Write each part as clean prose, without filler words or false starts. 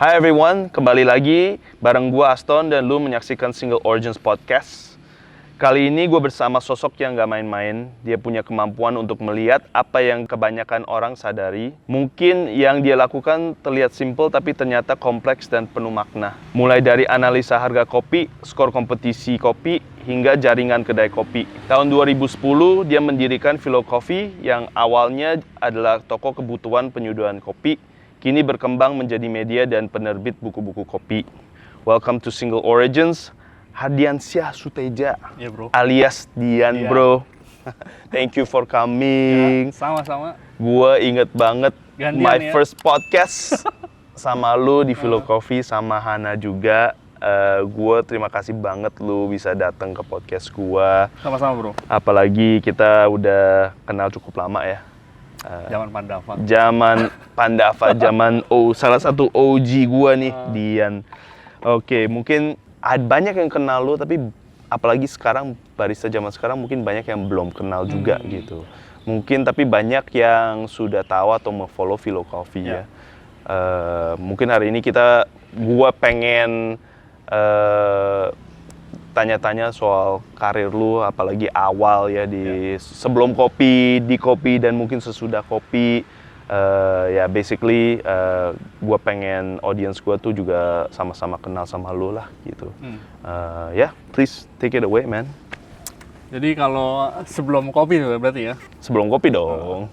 Hi everyone, kembali lagi bareng gua Aston dan lu menyaksikan Single Origins Podcast. Kali ini gue bersama sosok yang gak main-main. Dia punya kemampuan untuk melihat apa yang kebanyakan orang sadari. Mungkin yang dia lakukan terlihat simpel tapi ternyata kompleks dan penuh makna. Mulai dari analisa harga kopi, skor kompetisi kopi, hingga jaringan kedai kopi. Tahun 2010 dia mendirikan Philo Coffee yang awalnya adalah toko kebutuhan penyuduan kopi. Kini berkembang menjadi media dan penerbit buku-buku kopi. Welcome to Single Origins, Hardiansyah Suteja, bro. alias Dian, bro. Thank you for coming. Sama-sama. Gue inget banget Gantian, first podcast sama lu di Philo Coffee sama Hana juga. Gue terima kasih banget lu bisa datang ke podcast gue. Sama-sama, bro. Apalagi kita udah kenal cukup lama ya. Zaman Pandafa. Zaman salah satu OG gua nih, Dian. Oke, mungkin banyak yang kenal lu, tapi apalagi sekarang barista zaman sekarang mungkin banyak yang belum kenal juga gitu. Mungkin tapi banyak yang sudah tahu atau mau-follow Philo Coffee ya. Mungkin hari ini gua pengen tanya-tanya soal karir lu, apalagi awal ya sebelum kopi, di kopi, dan mungkin sesudah kopi. Basically gue pengen audience gue tuh juga sama-sama kenal sama lu lah gitu. Please take it away, man. Jadi kalau sebelum kopi tuh berarti ya? Sebelum kopi dong.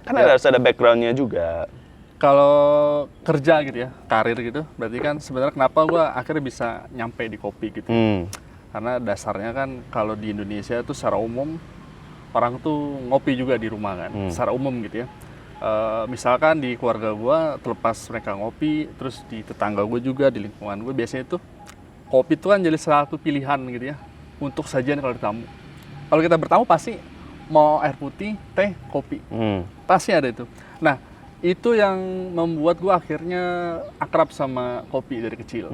Kan harus ada backgroundnya juga. Kalau kerja gitu ya, karir gitu, berarti kan sebenarnya kenapa gue akhirnya bisa nyampe di kopi gitu. Karena dasarnya kan kalau di Indonesia tuh secara umum orang tuh ngopi juga di rumah kan, secara umum gitu ya. Misalkan di keluarga gue terlepas mereka ngopi, terus di tetangga gue juga, di lingkungan gue biasanya tuh kopi tuh kan jadi salah satu pilihan gitu ya untuk sajian kalau bertamu. Kalau kita bertamu pasti mau air putih, teh, kopi, pasti ada itu. Nah itu yang membuat gue akhirnya akrab sama kopi dari kecil.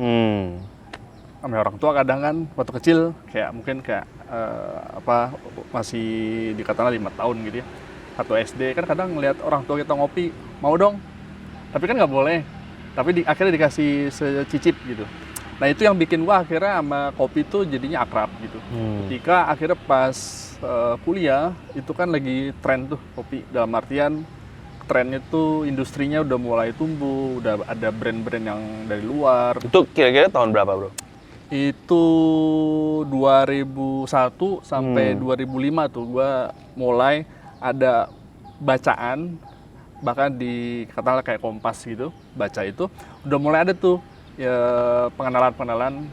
Sama orang tua kadang kan waktu kecil mungkin masih dikatakan 5 tahun gitu ya, atau SD kan kadang ngelihat orang tua kita ngopi, mau dong, tapi kan nggak boleh, tapi akhirnya dikasih secicip gitu. Nah itu yang bikin gua akhirnya sama kopi tuh jadinya akrab gitu. Ketika akhirnya pas kuliah itu kan lagi tren tuh kopi, dalam artian trennya tuh industrinya udah mulai tumbuh, udah ada brand-brand yang dari luar. Itu kira-kira tahun berapa, bro? Itu 2001 sampai 2005 tuh gue mulai ada bacaan, bahkan di katakanlah kayak Kompas gitu, baca itu udah mulai ada tuh ya, pengenalan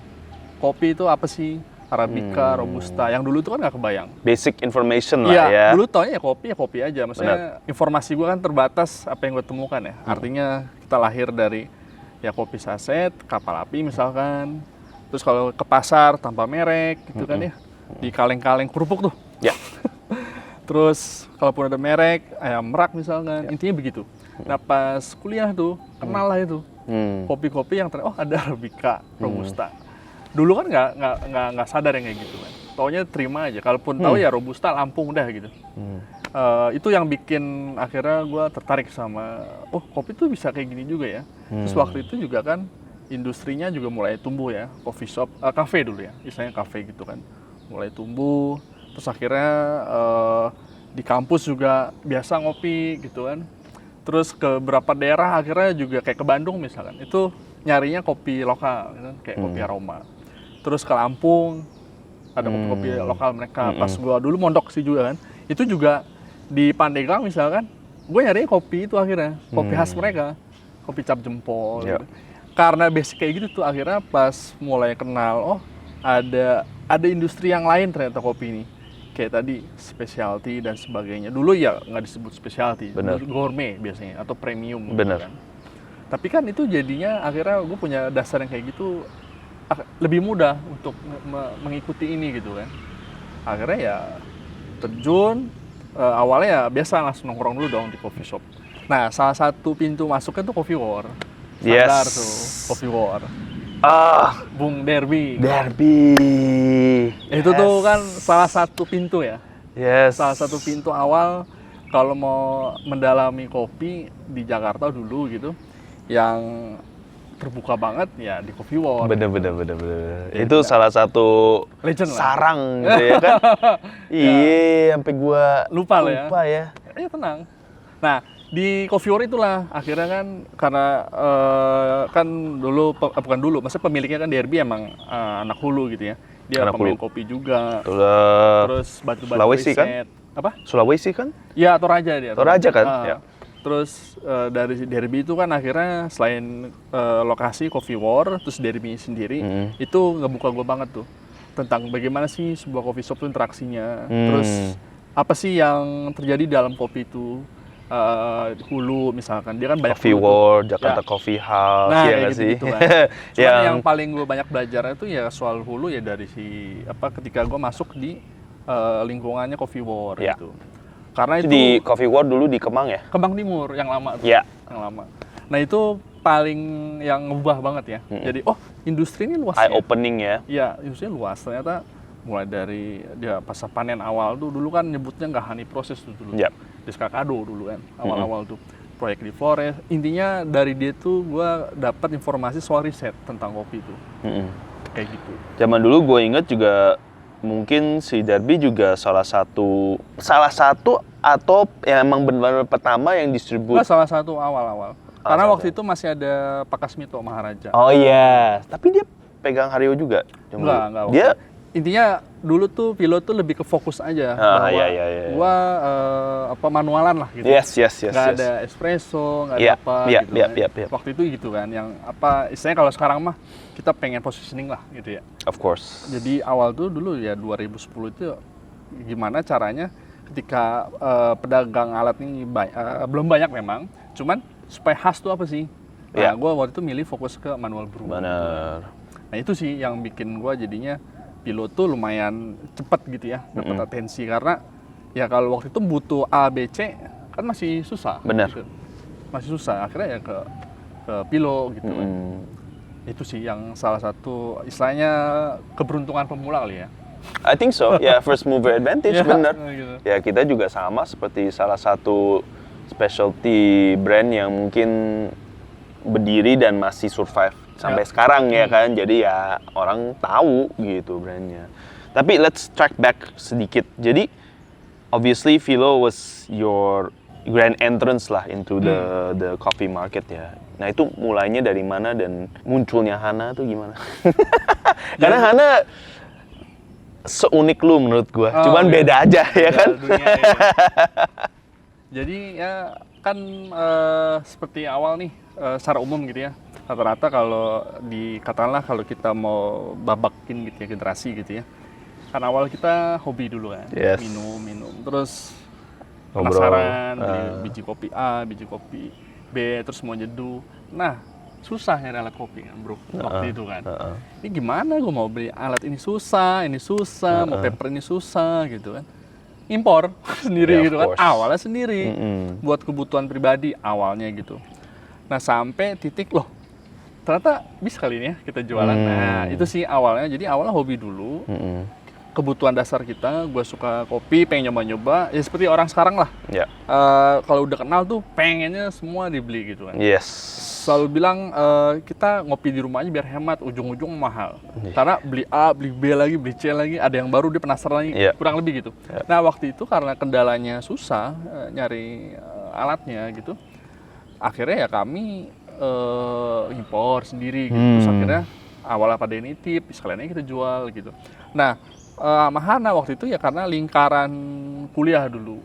kopi itu apa sih, Arabica, Robusta, yang dulu itu kan nggak kebayang. Basic information lah ya. Dulu taunya ya kopi aja, maksudnya informasi gue kan terbatas apa yang gue temukan ya. Artinya kita lahir dari ya kopi saset, kapal api misalkan. Terus kalau ke pasar tanpa merek gitu kan ya, di kaleng-kaleng kerupuk tuh. Ya. Terus kalaupun ada merek, ayam merak misalkan, intinya begitu. Nah pas kuliah tuh, kenal lah itu kopi-kopi yang ada Arabica, Robusta. Dulu kan nggak sadar yang kayak gitu kan. Taunya terima aja. Kalaupun tahu ya Robusta, Lampung udah gitu. Itu yang bikin akhirnya gue tertarik sama, kopi tuh bisa kayak gini juga ya. Terus waktu itu juga kan industrinya juga mulai tumbuh ya, coffee shop, cafe dulu ya, istilahnya cafe gitu kan, mulai tumbuh. Terus akhirnya di kampus juga biasa ngopi gitu kan. Terus ke beberapa daerah akhirnya juga kayak ke Bandung misalkan, itu nyarinya kopi lokal gitu, kayak kopi aroma. Terus ke Lampung ada kopi lokal mereka. Pas gua dulu mondok sih juga kan, itu juga di Pandeglang misalkan, gue nyarinya kopi itu akhirnya, kopi khas mereka, kopi cap jempol. Gitu. Karena basic kayak gitu tuh akhirnya pas mulai kenal, ada industri yang lain ternyata kopi ini. Kayak tadi specialty dan sebagainya. Dulu ya nggak disebut specialty, gourmet biasanya atau premium. Bener. Kan. Tapi kan itu jadinya akhirnya gue punya dasar yang kayak gitu lebih mudah untuk mengikuti ini gitu kan. Akhirnya ya terjun, awalnya ya biasa langsung nongkrong dulu dong di coffee shop. Nah salah satu pintu masuknya tuh Coffee War. Sadar tuh, Coffee War. Bung Derby. Itu tuh kan salah satu pintu ya. Salah satu pintu awal kalau mau mendalami kopi di Jakarta dulu gitu. Yang terbuka banget ya di Coffee War. Bener. Itu salah satu Legend lah. sarang gitu ya kan. Iya, sampai gua Lupa lah ya. lupa ya. Ya tenang. Nah, di Coffee War itulah akhirnya kan karena kan dulu bukan dulu, maksudnya pemiliknya kan Derby emang anak hulu gitu ya. Dia Anak pemain hulu. kopi juga. Terus Terus batu-batu Sulawesi kan? riset. Apa? Sulawesi kan? Ya, Toraja dia. Toraja kan? Ah. Ya. Terus dari Derby itu kan akhirnya selain lokasi Coffee War, terus Derby sendiri, itu ngebuka gue banget tuh tentang bagaimana sih sebuah coffee shop itu interaksinya. Terus apa sih yang terjadi dalam kopi itu, hulu misalkan, dia kan banyak Coffee hulu tuh. War, Jakarta Ya. Coffee House, Nah, ya kayak nggak sih? gitu-gitu kan. Cuman yang paling gue banyak belajar itu ya soal hulu ya dari ketika gue masuk di lingkungannya Coffee War Ya. gitu. Karena itu Di Coffee War dulu di Kemang ya? Kembang Timur yang lama tuh. Ya. Yang lama. Nah, itu paling yang ngubah banget ya. Jadi, industri ini luas Eye ya. opening ya. Iya, industrinya luas. Ternyata mulai dari dia pas panen awal tuh dulu kan nyebutnya nggak honey proses tuh dulu. Yap. Descacado dulu kan awal-awal tuh proyek di Flores. Intinya dari dia tuh gue dapat informasi soal riset tentang kopi itu. Kayak gitu. Zaman dulu gue inget juga mungkin si Derby juga salah satu atau yang emang benar-benar pertama yang distribut. Nggak, salah satu awal-awal. Karena satu. waktu itu masih ada Pak Kasmito Maharaja. Oh iya, tapi dia pegang Hario juga. Enggak. Dia Intinya dulu tuh pilot tuh lebih ke fokus aja bahwa iya. gua manualan lah gitu. Yes. Nggak ada espresso, nggak ada Iya, apa iya, gitu iya, kan. iya. Waktu itu gitu kan, yang istilahnya kalau sekarang mah kita pengen positioning lah gitu ya. of course. Jadi awal tuh dulu ya 2010 itu gimana caranya ketika pedagang alat ini belum banyak memang, cuman supaya khas tuh apa sih? Nah, Iya. gua waktu itu milih fokus ke manual brew. Benar. Nah, itu sih yang bikin gua jadinya pilot tuh lumayan cepet gitu ya, dapat atensi karena ya kalau waktu itu butuh A, B, C kan masih susah. Benar. Gitu. Masih susah, akhirnya ya ke Pilo gitu kan. Itu sih yang salah satu istilahnya keberuntungan pemula kali ya. I think so. Ya, first mover advantage, Ya, benar. gitu. Ya, kita juga sama seperti salah satu specialty brand yang mungkin berdiri dan masih survive sampai sekarang ya kan. Jadi ya orang tahu gitu brandnya. Tapi let's track back sedikit. Jadi obviously Philo was your grand entrance lah into the coffee market ya. Nah, itu mulainya dari mana dan munculnya Hana tuh gimana? Karena Hana seunik lu menurut gua. Cuman beda aja ya kan. Dunia, ya. Jadi ya kan seperti awal nih secara umum gitu ya. Rata-rata kalau katakanlah kalau kita mau babakin gitu ya generasi gitu ya. Kan awal kita hobi dulu kan. Yes. Minum. Terus Ngobrol. penasaran beli biji kopi A, biji kopi B, terus mau nyeduh. Nah, susah nyari alat kopi kan bro waktu itu kan. Ini gimana gue mau beli alat ini susah, mau paper ini susah gitu kan. Impor sendiri Yeah, of gitu kan. course. Awalnya sendiri buat kebutuhan pribadi awalnya gitu. Nah, sampai titik loh ternyata bisa kali ini ya kita jualan. Nah, itu sih awalnya. Jadi awalnya hobi dulu. Kebutuhan dasar kita, gue suka kopi, pengen nyoba-nyoba. Ya seperti orang sekarang lah. Ya. Kalau udah kenal tuh pengennya semua dibeli gitu kan. Yes. Selalu bilang kita ngopi di rumah aja biar hemat, ujung-ujung mahal. Karena beli A, beli B lagi, beli C lagi, ada yang baru dia penasaran lagi, kurang lebih gitu. Nah, waktu itu karena kendalanya susah nyari alatnya gitu, akhirnya ya kami impor sendiri gitu. Terus akhirnya awalnya pada nitip, sekalian aja kita jual gitu. Nah, Mahana waktu itu ya karena lingkaran kuliah dulu.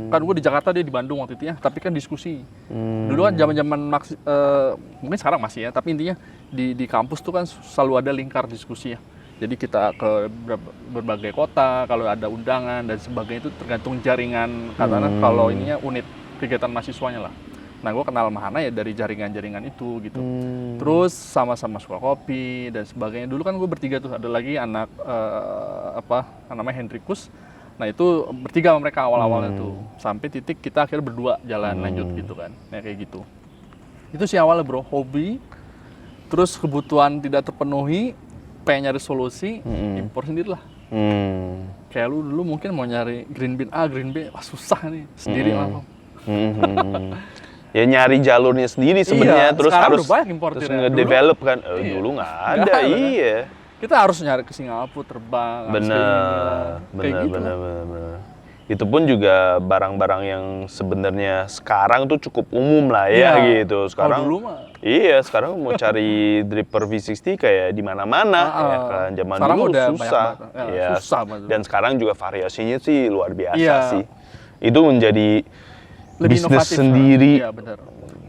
Kan gue di Jakarta, dia di Bandung waktu itu ya, tapi kan diskusi. Dulu kan zaman-zaman mungkin sekarang masih ya, tapi intinya di kampus tuh kan selalu ada lingkar diskusi ya. Jadi kita ke berbagai kota, kalau ada undangan dan sebagainya itu tergantung jaringan, katakanlah kalau ininya unit kegiatan mahasiswanya lah. Nah, gue kenal Mahana ya dari jaringan-jaringan itu gitu. Terus sama-sama suka kopi dan sebagainya. Dulu kan gue bertiga tuh, ada lagi anak namanya Hendrikus. Nah, itu bertiga sama mereka awal-awalnya tuh. Sampai titik kita akhirnya berdua jalan lanjut gitu kan. Nah, kayak gitu. Itu sih awalnya bro, hobi. Terus kebutuhan tidak terpenuhi, pengen nyari solusi, impor sendiri lah. Kayak lu dulu mungkin mau nyari green bean A, green B, wah susah nih, sendiri langsung. ya nyari jalurnya sendiri sebenarnya, Iya, terus sekarang harus udah banyak importirnya. terus ngedevelop kan. Iya. Dulu nggak Nggak ada, ada, kan? iya. Kita harus nyari ke Singapura, terbang, harus ke Inilah. Kayak gitu. Bener. Itu pun juga barang-barang yang sebenarnya sekarang tuh cukup umum lah ya Iya. gitu. Kalau Sekarang dulu mah iya, sekarang mau cari dripper V60 kayak di mana-mana ya kan. Zaman sekarang dulu udah susah. banyak banget. Ya, Iya. susah banget. Dan sekarang juga variasinya sih luar biasa Iya. sih. Itu menjadi Lebih bisnis inovatif, sendiri. Iya, benar.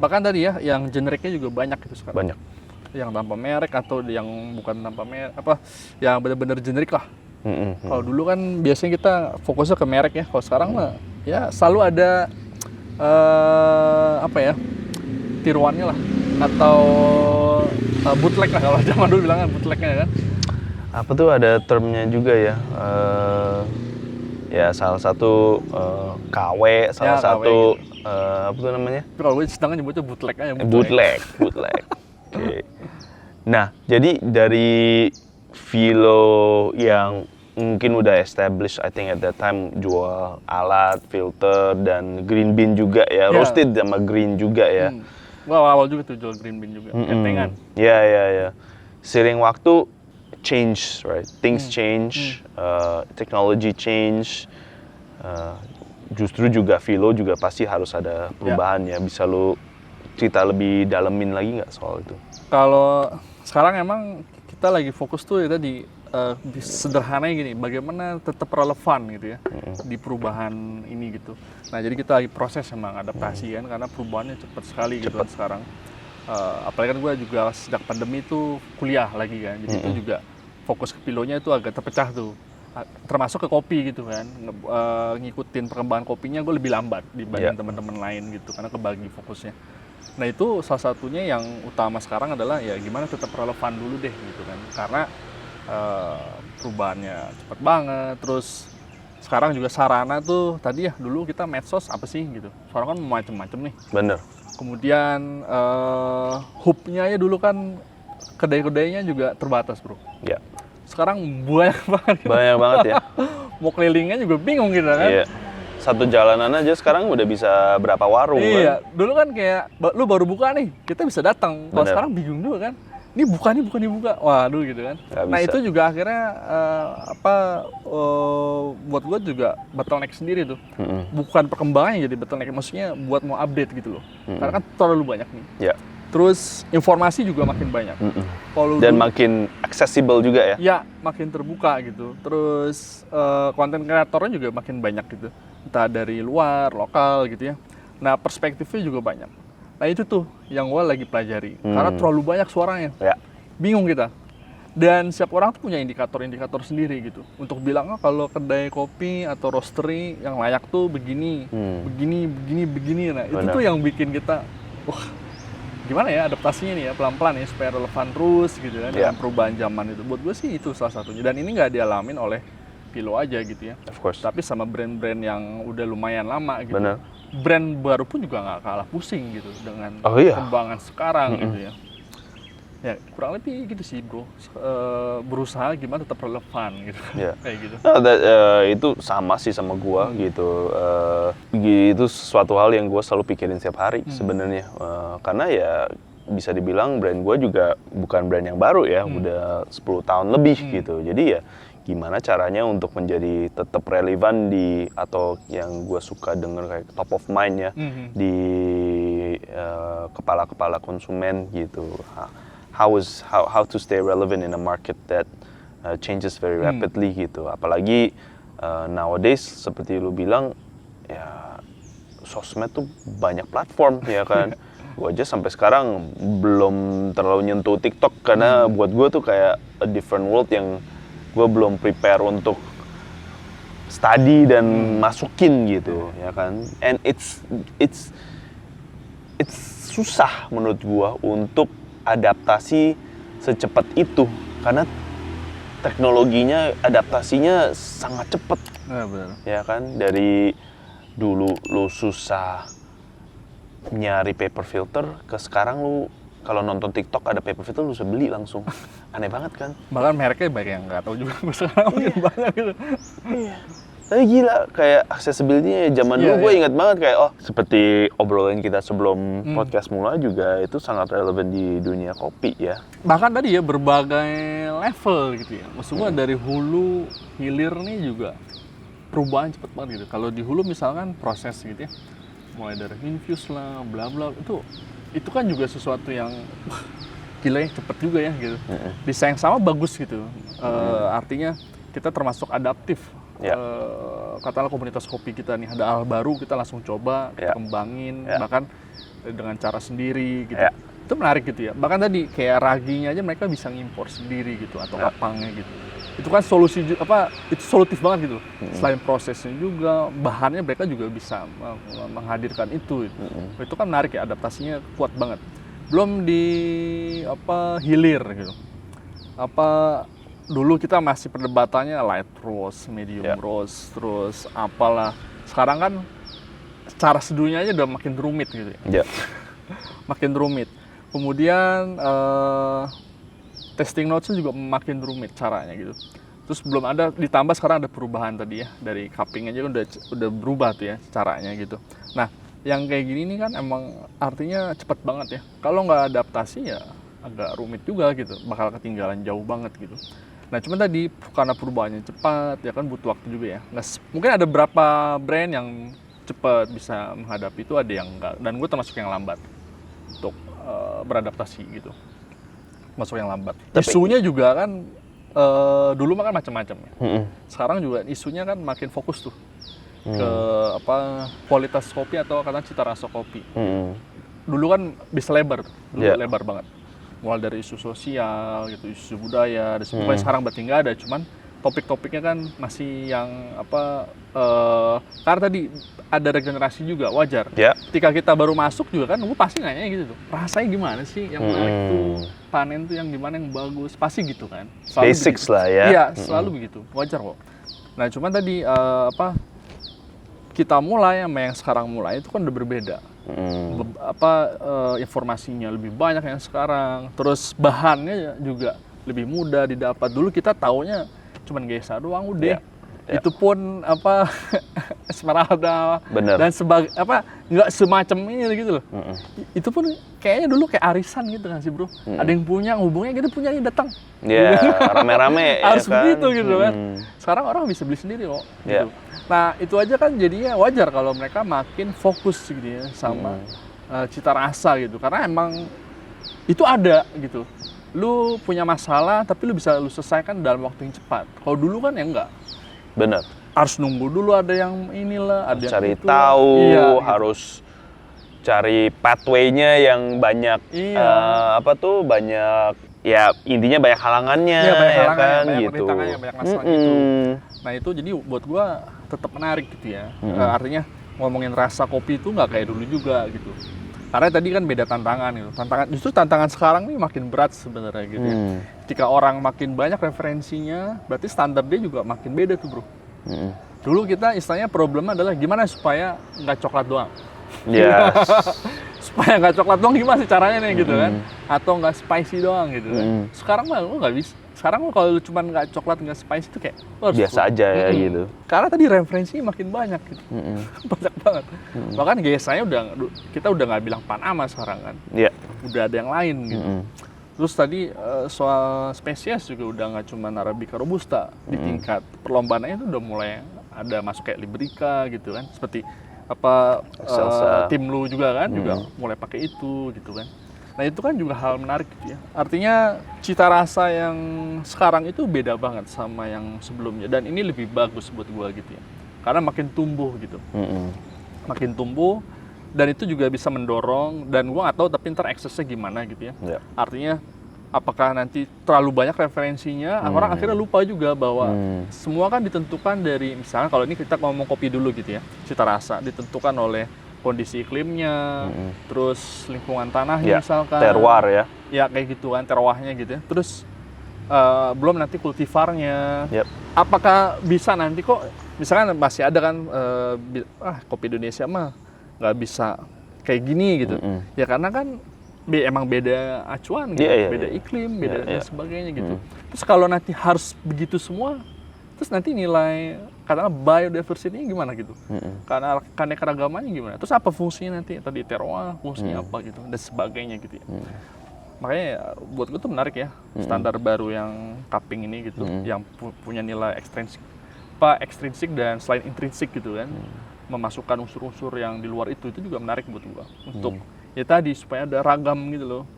Bahkan tadi ya, yang generiknya juga banyak gitu sekarang. Banyak. Yang tanpa merek atau yang bukan tanpa merek, yang benar-benar generik lah. Kalau dulu kan biasanya kita fokusnya ke merek ya. Kalau sekarang mah ya selalu ada tiruannya lah, atau bootleg lah, kalau zaman dulu bilangnya bootlegnya kan. Apa tuh ada termnya juga ya? Ya salah satu KW, salah Ya, KW satu gitu. apa tuh namanya? Tapi kalau gue sedangkan nyebutnya bootleg aja. Bootleg. Oke. Nah, jadi dari Vilo yang mungkin udah established, I think at that time jual alat, filter, dan green bean juga ya, Ya. roasted sama green juga ya. Gua awal juga tuh jual green bean juga, kentengan. Ya. Seiring waktu change, right? Things change, technology change. Justru juga Vilo juga pasti harus ada perubahan ya. Bisa lu cerita lebih dalemin lagi nggak soal itu? Kalau sekarang emang kita lagi fokus tuh ya tadi sederhananya gini, bagaimana tetap relevan gitu ya di perubahan ini gitu. Nah jadi kita lagi proses emang adaptasi kan, karena perubahannya cepat sekali gitu kan sekarang. Apalagi kan gue juga sejak pandemi itu kuliah lagi kan, jadi itu juga fokus ke Pilonya itu agak terpecah tuh. Termasuk ke kopi gitu kan, ngikutin perkembangan kopinya gue lebih lambat dibanding teman-teman lain gitu, karena kebagi fokusnya. Nah itu salah satunya yang utama sekarang adalah ya gimana tetap relevan dulu deh gitu kan, karena perubahannya cepat banget. Terus sekarang juga sarana tuh tadi ya, dulu kita medsos apa sih gitu, sekarang kan macem-macem nih. Bener. Kemudian hubnya ya dulu kan kedai-kedainya juga terbatas bro. Ya. Sekarang banyak banget. Banyak banget ya. Mau kelilingnya juga bingung kita kan. Iya. Satu jalanan aja sekarang udah bisa berapa warung Iya, kan? dulu kan kayak lu baru buka nih, kita bisa datang. Kalau Bener. sekarang bingung juga kan. Ini buka. Waduh gitu kan. Nggak Nah, bisa. itu juga akhirnya buat gua juga bottleneck sendiri tuh. Bukan perkembangannya jadi bottleneck, maksudnya buat mau update gitu loh. Karena kan terlalu banyak nih. Ya. Terus informasi juga makin banyak. Kalau Dan dulu- makin accessible juga ya? Ya, makin terbuka gitu. Terus konten kreatornya juga makin banyak gitu. Entah dari luar, lokal gitu ya. Nah, perspektifnya juga banyak. Nah, itu tuh yang gue lagi pelajari. Karena terlalu banyak suaranya. Ya. Bingung kita. Dan setiap orang tuh punya indikator-indikator sendiri gitu. Untuk bilang, oh, kalau kedai kopi atau roastery yang layak tuh begini, begini. Nah, itu Benar. tuh yang bikin kita, wah, gimana ya adaptasinya nih ya, pelan-pelan ya supaya relevan terus gitu kan dengan perubahan zaman itu. Buat gue sih itu salah satunya, dan ini nggak dialamin oleh Vilo aja gitu ya, Of course. tapi sama brand-brand yang udah lumayan lama gitu. Bener. Brand baru pun juga nggak kalah pusing gitu dengan Oh iya. perkembangan sekarang gitu ya. Ya kurang lebih gitu sih bro. Berusaha gimana tetap relevan gitu. Ya. Kayak gitu. Nah, itu sama sih sama gua gitu. Itu sesuatu hal yang gua selalu pikirin setiap hari sebenarnya. Karena ya bisa dibilang brand gua juga bukan brand yang baru ya, udah 10 tahun lebih gitu. Jadi ya gimana caranya untuk menjadi tetap relevan di, atau yang gua suka denger kayak top of mind ya, di kepala-kepala konsumen gitu. How to stay relevant in a market that changes very rapidly gitu. Apalagi nowadays seperti lu bilang ya, sosmed tuh banyak platform ya kan. Gue aja sampai sekarang belum terlalu nyentuh TikTok karena buat gue tuh kayak a different world yang gue belum prepare untuk study dan masukin gitu ya kan. And it's susah menurut gue untuk adaptasi secepat itu karena teknologinya adaptasinya sangat cepat. Benar. Ya kan, dari dulu lu susah nyari paper filter ke sekarang lu kalau nonton TikTok ada paper filter lu bisa beli langsung. Aneh banget kan? Bahkan mereknya banyak yang nggak tahu juga sekarang mungkin banyak gitu. Iya. Tapi gila, kayak accessibility zaman dulu gue ingat banget kayak seperti obrolan kita sebelum podcast mulai juga itu sangat relevan di dunia kopi ya. Bahkan tadi ya berbagai level gitu ya. Maksud gue dari hulu hilir nih juga perubahan cepet banget gitu. Kalau di hulu misalkan proses gitu ya, mulai dari infuse lah, bla bla itu kan juga sesuatu yang gila ya, cepet juga ya gitu. Bisa yang sama bagus gitu. Artinya kita termasuk adaptif. Katakanlah komunitas kopi kita nih ada hal baru, kita langsung coba, kita kembangin, bahkan dengan cara sendiri gitu. Itu menarik gitu ya. Bahkan tadi kayak raginya aja mereka bisa ngimpor sendiri gitu atau kapangnya gitu. Itu kan itu solutif banget gitu. Selain prosesnya juga, bahannya mereka juga bisa menghadirkan itu. Itu kan menarik ya, adaptasinya kuat banget. Belum di hilir gitu. Dulu kita masih perdebatannya light roast, medium roast, terus apalah. Sekarang kan cara seduhnya aja udah makin rumit gitu ya. Makin rumit. Kemudian testing notesnya juga makin rumit caranya gitu. Terus belum ada, ditambah sekarang ada perubahan tadi ya, dari cupping aja udah berubah tuh ya caranya gitu. Nah, yang kayak gini nih kan emang artinya cepet banget ya. Kalau nggak adaptasi ya agak rumit juga gitu, bakal ketinggalan jauh banget gitu. Nah, cuman tadi karena perubahannya cepat ya kan butuh waktu juga ya. Mungkin ada beberapa brand yang cepat bisa menghadapi itu, ada yang enggak. Dan gue termasuk yang lambat untuk beradaptasi gitu. Masuk yang lambat. Isunya juga kan dulu kan macam-macam ya. Sekarang juga isunya kan makin fokus tuh ke kualitas kopi atau katakan cita rasa kopi. Dulu kan bisa lebar, lebar banget. Mulai dari isu sosial, gitu, isu budaya, dan sebagainya. Sekarang berarti nggak ada, cuman topik-topiknya kan masih yang karena tadi ada regenerasi juga, wajar. Ketika kita baru masuk juga kan, gue pasti nanya gitu tuh, rasanya gimana sih yang menarik tuh, panen tuh yang gimana yang bagus, pasti gitu kan. Selalu basics begitu. lah ya. Iya, selalu begitu, wajar kok. Nah, cuman tadi kita mulai sama yang sekarang mulai itu kan udah berbeda. Informasinya lebih banyak yang sekarang, terus bahannya juga lebih mudah didapat. Dulu kita taunya cuman gesa doang udah. Itu pun Esmeralda dan nggak semacam ini gitu loh. Itu pun kayaknya dulu kayak arisan gitu kan sih bro. Ada yang punya, ngubungnya gitu, punya datang. Rame-rame harus ya kan? begitu gitu kan. Sekarang orang bisa beli sendiri kok. Gitu. Nah itu aja kan jadinya wajar kalau mereka makin fokus gitu ya sama cita rasa gitu. Karena emang itu ada gitu. Lu punya masalah tapi lu bisa selesaikan dalam waktu yang cepat. Kalau dulu kan ya enggak. Benar. Harus nunggu dulu ada yang inilah, ada yang cari itu. tahu, gitu. harus cari pathway-nya yang banyak banyak ya intinya banyak halangannya, banyak ya kan banyak gitu. Banyak masalah gitu. Nah itu jadi buat gua tetap menarik gitu ya. Artinya ngomongin rasa kopi itu nggak kayak dulu juga gitu. Karena tadi kan beda tantangan gitu. Justru tantangan sekarang nih makin berat sebenarnya gitu ya. Ketika orang makin banyak referensinya, berarti standar dia juga makin beda tuh bro. Dulu kita istilahnya problemnya adalah gimana supaya nggak coklat doang. Supaya nggak coklat doang gimana sih caranya nih gitu kan? Atau nggak spicy doang gitu kan? Sekarang mah lu nggak bisa. Sekarang kalau cuma nggak coklat nggak spicy itu kayak biasa aja ya gitu. Karena tadi referensinya makin banyak gitu. Banyak banget. Bahkan biasanya kita udah nggak bilang Panama sekarang kan. Udah ada yang lain gitu. Terus tadi soal spesies juga udah nggak cuma Arabica Robusta. Di tingkat perlombaannya itu udah mulai ada masuk kayak Liberica gitu kan. Seperti tim lu juga kan juga mulai pakai itu gitu kan. Nah itu kan juga hal menarik gitu ya. Artinya cita rasa yang sekarang itu beda banget sama yang sebelumnya. Dan ini lebih bagus buat gua gitu ya. Karena makin tumbuh gitu. Makin tumbuh dan itu juga bisa mendorong. Dan gua nggak tahu tapi ntar aksesnya gimana gitu ya. Artinya apakah nanti terlalu banyak referensinya, orang akhirnya lupa juga bahwa semua kan ditentukan dari, misalnya kalau ini kita ngomong kopi dulu gitu ya, cita rasa ditentukan oleh kondisi iklimnya, terus lingkungan tanahnya misalkan. Terroir ya. Ya kayak gitu kan, terroirnya gitu ya. Terus belum nanti kultivarnya. Apakah bisa nanti kok, misalkan masih ada kan, kopi Indonesia mah nggak bisa kayak gini gitu. Ya karena kan emang beda acuan gitu, beda iklim, beda dan sebagainya gitu. Terus kalau nanti harus begitu semua, terus nanti nilai katakanlah biodiversity ini gimana gitu, karena keanekaragamannya gimana, terus apa fungsinya nanti tadi terroir fungsinya apa gitu dan sebagainya gitu ya. Makanya ya, buat gue tuh menarik ya standar baru yang cupping ini gitu, yang punya nilai ekstrinsik dan selain intrinsik gitu kan, memasukkan unsur-unsur yang di luar itu juga menarik buat gue untuk ya tadi supaya ada ragam gitu loh.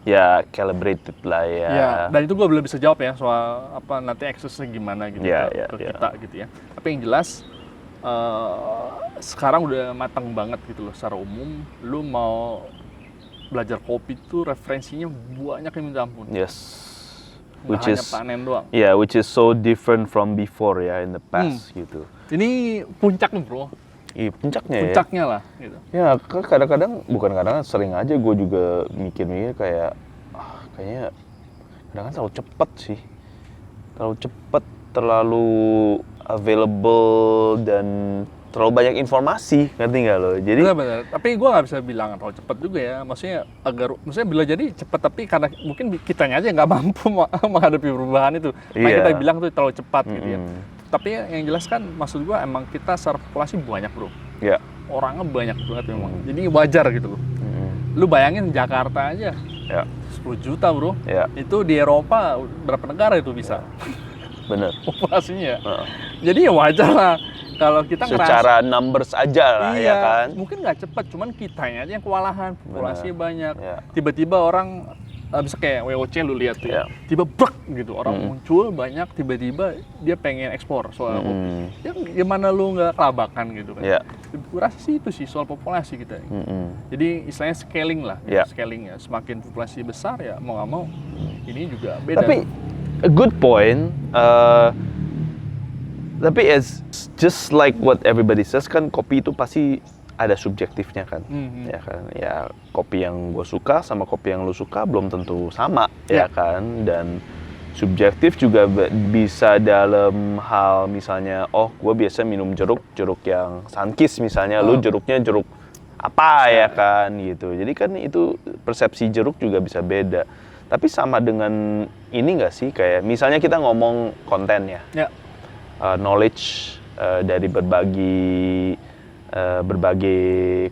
Ya calibrated lah ya. Ya, dan itu gue belum bisa jawab ya soal apa nanti aksesnya gimana gitu ke kita gitu ya. Tapi yang jelas sekarang udah matang banget gitu loh secara umum. Lu mau belajar kopi itu referensinya banyak yang minta ampun. Yes. Nggak hanya panen doang. Yeah, which is so different from before ya in the past gitu. Ini puncaknya bro. Iya puncaknya lah gitu. Ya kadang-kadang bukan kadang sering aja gue juga mikir-mikir kayak kayaknya kadang-kadang terlalu cepet sih, terlalu available dan terlalu banyak informasi, ngerti nggak lo? Jadi benar. Tapi gue nggak bisa bilang terlalu cepet juga ya, maksudnya bila jadi cepet tapi karena mungkin kitanya aja nggak mampu menghadapi perubahan itu, makanya kita bilang tuh terlalu cepat gitu ya. Tapi yang jelas kan maksud gue emang kita secara populasi banyak bro. Iya. Orangnya banyak banget memang. Jadi wajar gitu loh. Lu bayangin Jakarta aja. 10 juta bro. Itu di Eropa berapa negara itu bisa? Bener. Populasinya. Jadi ya wajar lah kalau kita secara numbers aja lah ya kan. Mungkin nggak cepat, cuman kitanya aja yang kewalahan. Populasi banyak. Tiba-tiba orang bisa kayak WOC lu lihat tuh ya, tiba brek gitu orang muncul banyak, tiba-tiba dia pengen ekspor soal kopi. Ya gimana lu nggak kelabakan gitu kan? Gue rasa sih itu sih soal populasi kita. Jadi istilahnya scaling lah, scaling ya. Semakin populasi besar ya mau nggak mau ini juga beda. Tapi a good point. Tapi it's just like what everybody says kan, kopi itu pasti ada subjektifnya kan, ya kan, ya kopi yang gue suka sama kopi yang lu suka belum tentu sama, ya kan, dan subjektif juga bisa dalam hal misalnya, gue biasa minum jeruk yang Sunkist misalnya, lu jeruknya jeruk apa ya kan, gitu, jadi kan itu persepsi jeruk juga bisa beda, tapi sama dengan ini nggak sih, kayak misalnya kita ngomong konten ya, knowledge dari berbagai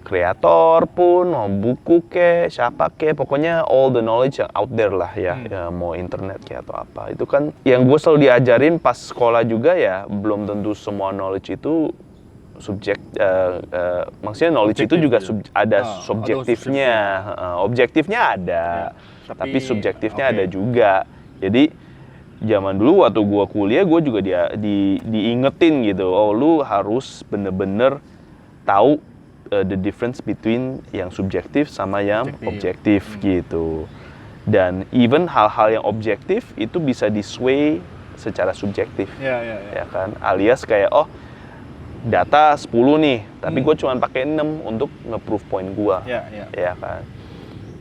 kreator pun, mau buku siapa pokoknya all the knowledge yang out there lah ya, mau internet atau apa. Itu kan yang gue selalu diajarin pas sekolah juga ya, belum tentu semua knowledge itu maksudnya knowledge itu juga ada subjektifnya, objektifnya ada, tapi subjektifnya ada juga. Jadi zaman dulu waktu gue kuliah, gue juga diingetin gitu, lu harus bener-bener tahu the difference between yang subjektif sama yang objektif gitu. Dan even hal-hal yang objektif itu bisa disway secara subjektif. Ya kan? Alias kayak data 10 nih, tapi gue cuma pakai 6 untuk nge-proof point gue. Ya kan?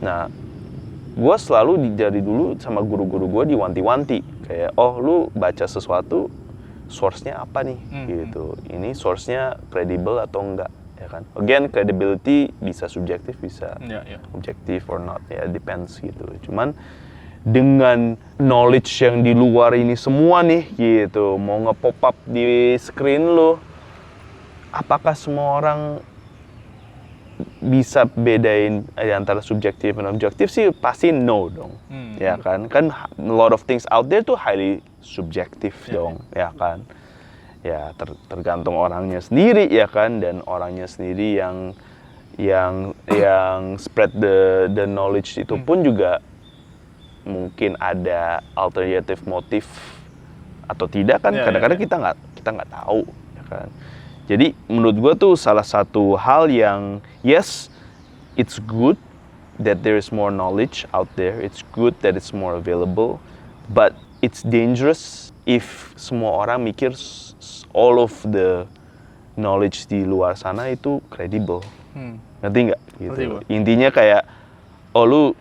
Nah, gue selalu dari dulu sama guru-guru gue diwanti-wanti kayak lu baca sesuatu source-nya apa nih gitu. Ini source-nya kredibel atau enggak, ya kan. Again, credibility bisa subjektif, bisa objektif or not, ya depends gitu. Cuman dengan knowledge yang di luar ini semua nih gitu, mau nge-pop up di screen lo, apakah semua orang bisa bedain antara subjektif dan objektif? Sih pasti no dong, ya kan a lot of things out there tuh highly subjektif dong, ya kan, ya tergantung orangnya sendiri, ya kan, dan orangnya sendiri yang spread the knowledge itu pun juga mungkin ada alternative motif atau tidak kan, kadang-kadang kita nggak tahu, ya kan. Jadi menurut gue tuh salah satu hal yang yes, it's good that there is more knowledge out there, it's good that it's more available, but it's dangerous if semua orang mikir all of the knowledge di luar sana itu credible. Ngerti nggak? Gitu. Intinya kayak, lu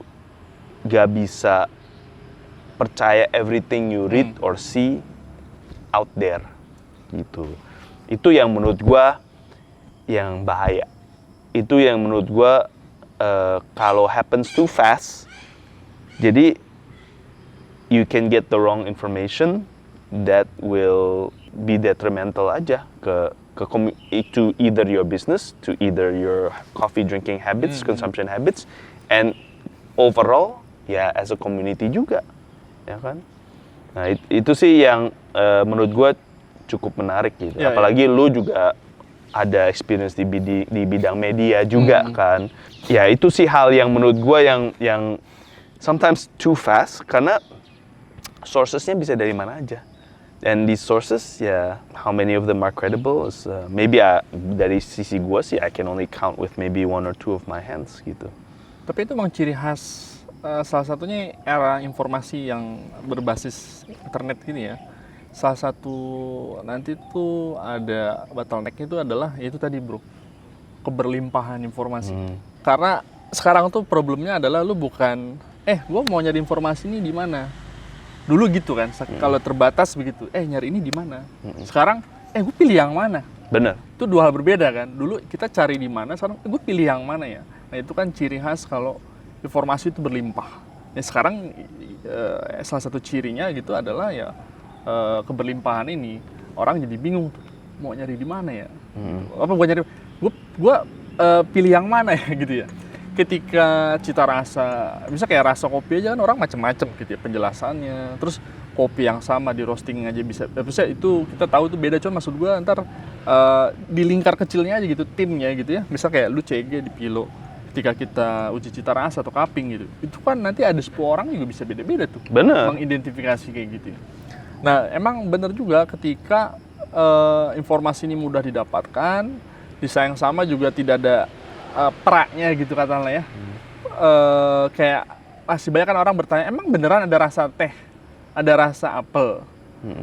gak bisa percaya everything you read or see out there, gitu. Itu yang menurut gua yang bahaya. Itu yang menurut gua kalau happens too fast, jadi you can get the wrong information that will be detrimental aja to either your business, to either your coffee drinking habits, consumption habits, and overall ya as a community juga, ya kan? Nah itu sih yang menurut gue cukup menarik gitu. Apalagi lu juga ada experience di bidang media juga kan. Ya itu sih hal yang menurut gue yang sometimes too fast karena sourcesnya bisa dari mana aja. And these sources, ya, how many of them are credible? Maybe dari sisi gue sih, I can only count with maybe 1 or 2 of my hands gitu. Tapi itu memang ciri khas salah satunya era informasi yang berbasis internet gini ya. Salah satu nanti tuh ada bottleneck itu adalah yaitu tadi bro, keberlimpahan informasi. Karena sekarang tuh problemnya adalah lu bukan, gue mau nyari informasi ini di mana? Dulu gitu kan, kalau terbatas begitu, nyari ini di mana? Sekarang, gue pilih yang mana? Bener. Itu dua hal berbeda kan. Dulu kita cari di mana, sekarang gue pilih yang mana ya? Nah itu kan ciri khas kalau informasi itu berlimpah. Ya sekarang salah satu cirinya gitu adalah ya keberlimpahan ini. Orang jadi bingung tuh, mau nyari di mana ya? Apa gue nyari? Gue pilih yang mana ya gitu ya? Ketika cita rasa, misalnya kayak rasa kopi aja kan orang macam-macam gitu ya penjelasannya. Terus kopi yang sama di roasting aja bisa itu kita tahu itu beda. Cuma maksud gue ntar di lingkar kecilnya aja gitu timnya gitu ya. Misal kayak lu CG di Pilo, ketika kita uji cita rasa atau cupping gitu, itu kan nanti ada 10 orang juga bisa beda-beda tuh. Bener. Mengidentifikasi kayak gitu. Nah emang bener juga ketika informasi ini mudah didapatkan, di sayang sama juga tidak ada peraknya gitu katakanlah ya. Kayak masih banyak kan orang bertanya, emang beneran ada rasa teh, ada rasa apel?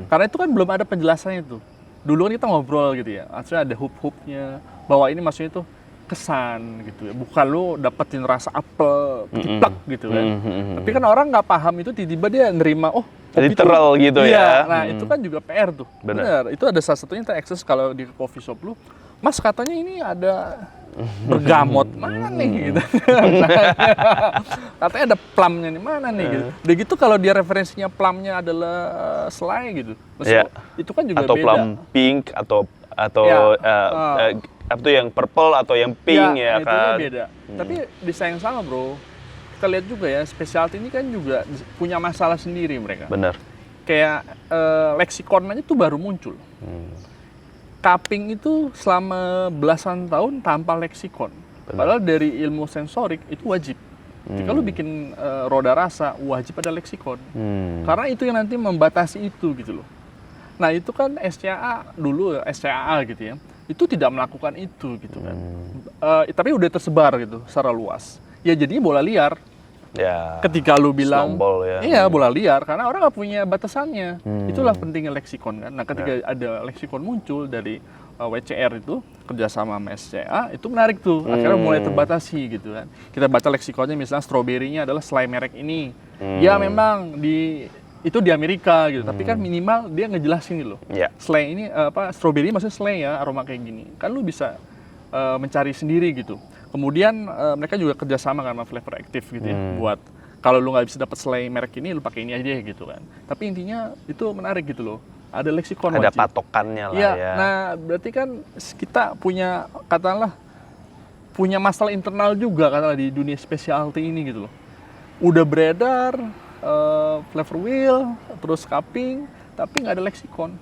Karena itu kan belum ada penjelasannya itu. Dulu kan kita ngobrol gitu ya, maksudnya ada hub-hubnya, bahwa ini maksudnya itu kesan gitu ya. Bukan lu dapetin rasa apel, ketiplak gitu kan. Tapi kan orang nggak paham itu, tiba-tiba dia nerima, kopi literal itu, gitu iya. ya. Nah itu kan juga PR tuh. Bener. Itu ada salah satunya kita akses kalau di coffee shop lu, Mas katanya ini ada bergamot mana nih gitu. Katanya ada plumnya nih mana nih gitu. Udah gitu kalau dia referensinya plumnya adalah selai gitu. Itu kan juga atau beda. Plum pink atau atau yang purple atau yang pink ya kan. Itu beda. Tapi desain sama bro. Kita lihat juga ya, specialty ini kan juga punya masalah sendiri mereka. Bener. Kayak leksikon aja tuh baru muncul. Cupping itu selama belasan tahun tanpa leksikon. Padahal dari ilmu sensorik itu wajib. Jika lu bikin roda rasa, wajib ada leksikon. Karena itu yang nanti membatasi itu gitu loh. Nah itu kan SCAA dulu, SCAA gitu ya. Itu tidak melakukan itu gitu kan. Tapi udah tersebar gitu secara luas. Ya jadinya bola liar. Ya, ketika lu bilang, ya. Iya bola liar, karena orang nggak punya batasannya. Itulah pentingnya leksikon kan. Nah ketika ada leksikon muncul dari WCR itu, kerjasama sama SCA, itu menarik tuh. Akhirnya mulai terbatasi gitu kan. Kita baca leksikonnya misalnya strawberry-nya adalah selai merek ini. Ya memang itu di Amerika gitu, tapi kan minimal dia ngejelasin gitu loh. Selai ini, strawberry maksudnya selai ya, aroma kayak gini. Kan lu bisa mencari sendiri gitu. Kemudian mereka juga kerjasama sama Flavor Active gitu ya, buat kalau lu nggak bisa dapat selai merek ini, lu pakai ini aja gitu kan. Tapi intinya itu menarik gitu loh, ada leksikon ada wajib. patokannya lah ya. Nah berarti kan kita punya katakanlah punya masalah internal juga katakanlah di dunia specialty ini gitu loh. Udah beredar flavor wheel, terus cupping, tapi nggak ada leksikon.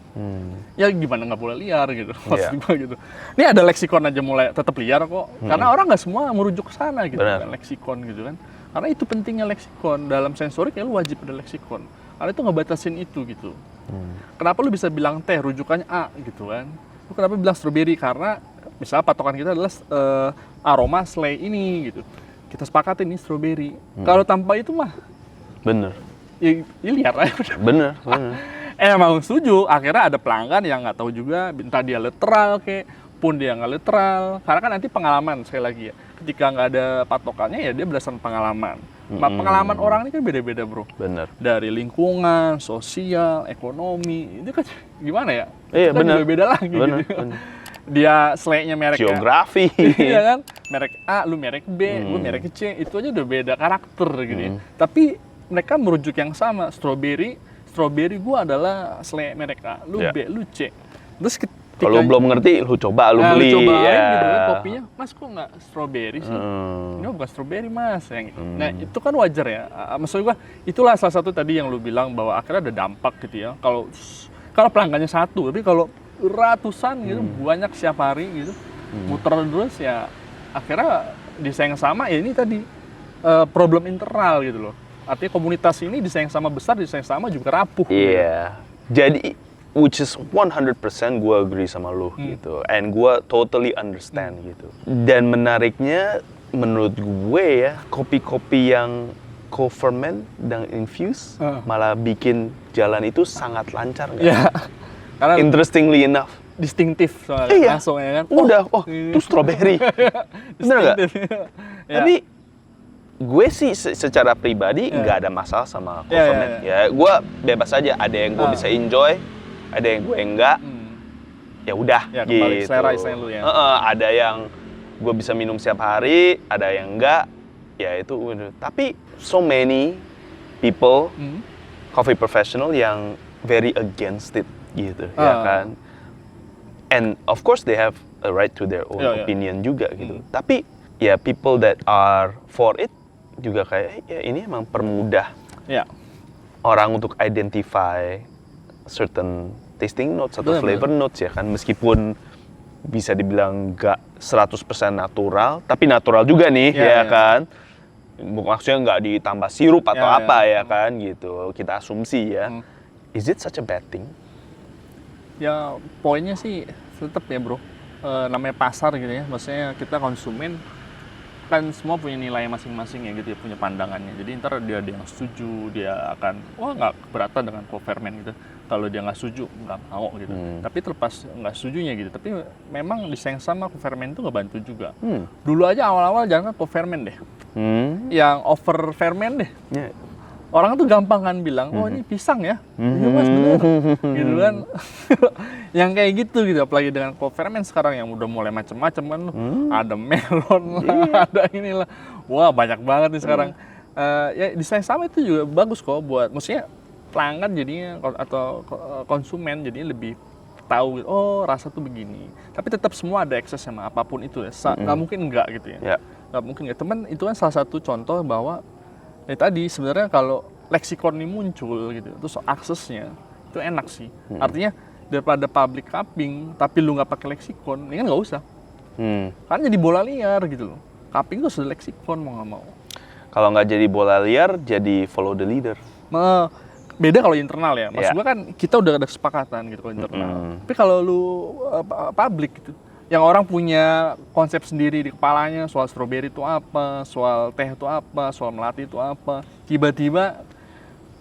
Ya gimana nggak boleh liar gitu, maksud gue gitu. Ini ada leksikon aja mulai tetap liar kok, karena orang nggak semua merujuk ke sana gitu kan, leksikon gitu kan. Karena itu pentingnya leksikon dalam sensorik ya lu wajib ada leksikon. Karena itu ngebatasin itu gitu. Kenapa lu bisa bilang teh rujukannya A gitu kan? Lu kenapa bilang strawberry? Karena misalnya patokan kita adalah aroma selai ini gitu. Kita sepakatin ini strawberry. Kalau tanpa itu mah bener. Ya liar aja. Bener. Emang setuju, akhirnya ada pelanggan yang nggak tahu juga, entah dia literal pun dia nggak literal, karena kan nanti pengalaman sekali lagi ya, ketika nggak ada patokannya ya dia berdasarkan pengalaman. Pengalaman orang ini kan beda-beda bro. Bener. Dari lingkungan, sosial, ekonomi, itu kan gimana ya? Iya kan bener. Beda lagi bener, gitu. Bener. Dia seleknya merek geografi. Iya kan? Merek A, lu merek B, lu merek C, itu aja udah beda karakter gitu ya. Tapi mereka merujuk yang sama, strawberry gua adalah selai merek A, lu B, lu C. Terus kalau belum ngerti, lu coba, lu beli. Lu cobain ya. gitu kan, kopinya, Mas kok nggak strawberry sih? Ini bukan strawberry Mas. Nah itu kan wajar ya. Maksud gua itulah salah satu tadi yang lu bilang bahwa akhirnya ada dampak gitu ya. Kalau pelanggannya satu, tapi kalau ratusan gitu, banyak setiap hari gitu, muter terus ya akhirnya disayang sama ya ini tadi problem internal gitu loh. Artinya komunitas ini disayang sama besar, disayang sama juga rapuh. Iya. Jadi which is 100% gue agree sama lu gitu. And gue totally understand gitu. Dan menariknya menurut gue ya, kopi-kopi yang co-ferment dan infuse malah bikin jalan itu sangat lancar nggak? Ya. Karena Interestingly enough. distinktif soalnya Iya. langsung ya kan. Udah, itu strawberry. Bener nggak? Ya. Tapi gue sih secara pribadi nggak ada masalah sama co-ferment. Ya, gue bebas aja. Ada yang gue bisa enjoy, ada yang gue enggak. Ya udah, ya, kembali gitu. selera istilahnya lu ya. Ada yang gue bisa minum setiap hari, ada yang enggak. Ya itu. Tapi so many people, coffee professional yang very against it, gitu, ya kan. And of course they have a right to their own opinion juga gitu. Tapi ya people that are for it juga kayak ya ini emang permudah orang untuk identify certain tasting notes atau flavor notes ya kan, meskipun bisa dibilang nggak 100% natural, tapi natural juga nih ya kan. Maksudnya nggak ditambah sirup atau apa ya kan gitu. Kita asumsi ya. Is it such a bad thing? Ya poinnya sih tetap ya bro, namanya pasar gitu ya, maksudnya kita konsumen kan semua punya nilai masing-masing ya gitu ya, punya pandangannya. Jadi ntar dia ada yang setuju, dia akan nggak keberatan dengan co-ferment gitu. Kalau dia nggak setuju, nggak mau gitu. Tapi terlepas nggak setujunya gitu, tapi memang disayang sama co-ferment itu nggak bantu juga. Dulu aja awal-awal jangan co-ferment deh, yang over ferment deh. Orang tuh gampang kan bilang, oh ini pisang ya, ini mas bener, gitu kan. Yang kayak gitu, apalagi dengan co-ferment sekarang yang udah mulai macem-macem kan, ada melon lah, ada inilah, wah banyak banget nih sekarang. Ya disayang sama itu juga bagus kok buat, maksudnya pelanggan jadinya atau konsumen jadinya lebih tahu, oh rasa tuh begini. Tapi tetap semua ada akses sama apapun itu ya, nggak mungkin enggak gitu ya, nggak mungkin enggak. Teman itu kan salah satu contoh bahwa tadi sebenarnya kalau leksikon ini muncul gitu, terus aksesnya itu enak sih. Artinya daripada public cupping tapi lu nggak pakai leksikon, ini kan nggak usah. Kan jadi bola liar gitu loh. Cupping itu sudah leksikon mau nggak mau. Kalau nggak jadi bola liar, jadi follow the leader. Beda kalau internal ya. Maksud gua kan kita udah ada kesepakatan gitu kalau internal. Tapi kalau lu public gitu, yang orang punya konsep sendiri di kepalanya soal strawberry itu apa, soal teh itu apa, soal melati itu apa. Tiba-tiba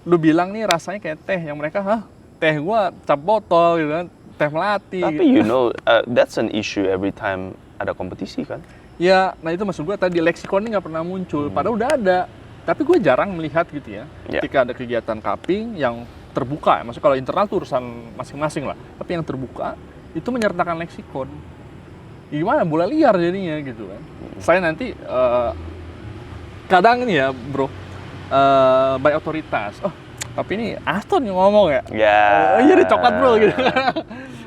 lu bilang nih rasanya kayak teh, yang mereka, teh gua cap botol gitu kan, teh melati. Tapi gitu. you know, that's an issue every time ada kompetisi kan? Ya, nah itu maksud gua tadi, leksikon ini nggak pernah muncul, padahal udah ada. Tapi gue jarang melihat gitu ya, ketika ada kegiatan cupping yang terbuka. Maksudnya kalau internal tuh urusan masing-masing lah, tapi yang terbuka itu menyertakan leksikon. Gimana bola liar jadinya gitu kan. Saya nanti kadang ini ya bro, by otoritas, tapi ini Aston yang ngomong ya, jadi coklat bro gitu.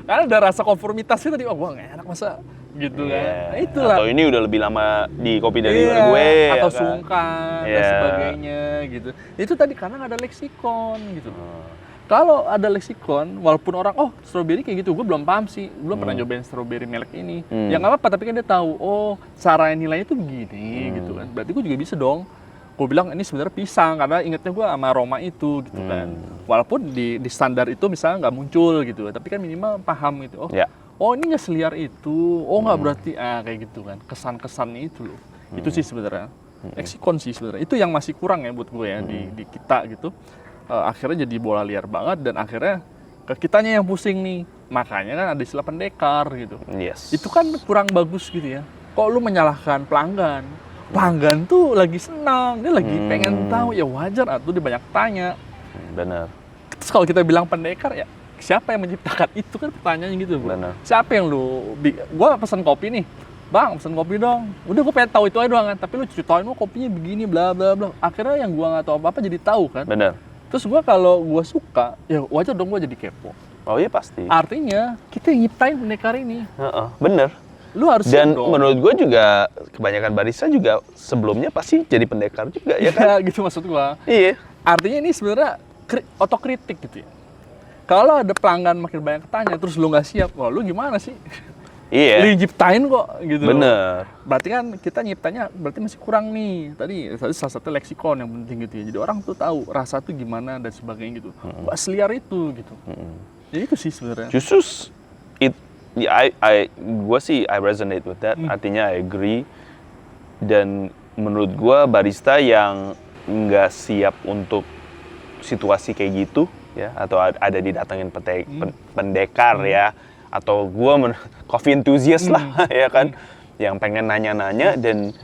Karena ada rasa konformitasnya tadi, gua nggak enak masa gitu kan. Nah, itulah. Atau ini udah lebih lama di kopi dari gue, atau ya kan? sungkan dan sebagainya gitu. Itu tadi karena nggak ada leksikon gitu. Kalau ada leksikon, walaupun orang, strawberry kayak gitu, gue belum paham sih, belum pernah nyobain strawberry melek ini. Ya nggak apa-apa, tapi kan dia tahu, cara nilainya tuh begini gitu kan. Berarti gue juga bisa dong. Gue bilang ini sebenarnya pisang, karena ingetnya gue sama aroma itu gitu kan. Walaupun di standar itu misalnya nggak muncul gitu, tapi kan minimal paham gitu. Ini nggak seliar itu, nggak berarti kayak gitu kan. Kesan-kesannya itu loh. Itu sih sebenarnya. Leksikon sih sebenarnya. Itu yang masih kurang ya buat gue ya di kita gitu. Akhirnya jadi bola liar banget dan akhirnya ke kitanya yang pusing nih. Makanya kan ada istilah pendekar gitu. Itu kan kurang bagus gitu ya. Kok lu menyalahkan pelanggan? Pelanggan tuh lagi senang, dia lagi pengen tahu, ya wajar atuh dia banyak tanya. Benar. Terus kalau kita bilang pendekar ya siapa yang menciptakan itu kan pertanyaannya gitu. Benar. Siapa yang gua pesan kopi nih. Bang, pesan kopi dong. Udah gue pengen tahu itu aja doang kan, tapi lu ceritain kopinya begini bla bla bla. Akhirnya yang gua nggak tahu apa-apa jadi tahu kan. Benar. Terus gue kalau gue suka, ya wajar dong gue jadi kepo. Oh iya pasti. Artinya kita yang nyiptain pendekar ini. Bener. Lu harus Dan dong. menurut gue juga kebanyakan barista juga sebelumnya pasti jadi pendekar juga ya kan? Ya gitu maksud gua. Iya. Artinya ini sebenarnya otokritik gitu ya. Kalau ada pelanggan makin banyak tanya terus lu nggak siap, wah lu gimana sih? Iya. Lu nyiptain kok gitu. Bener. Berarti kan kita nyiptanya berarti masih kurang nih. Tadi salah satu leksikon yang penting gitu ya. Jadi orang tuh tahu rasa tuh gimana dan sebagainya gitu. Nggak seliar itu gitu. Ya itu sih sebenarnya. Justru I resonate with that. Artinya I agree. Dan menurut gue barista yang nggak siap untuk situasi kayak gitu ya, atau ada didatengin pendekar ya, atau gue coffee enthusiast lah ya kan, yang pengen nanya-nanya dan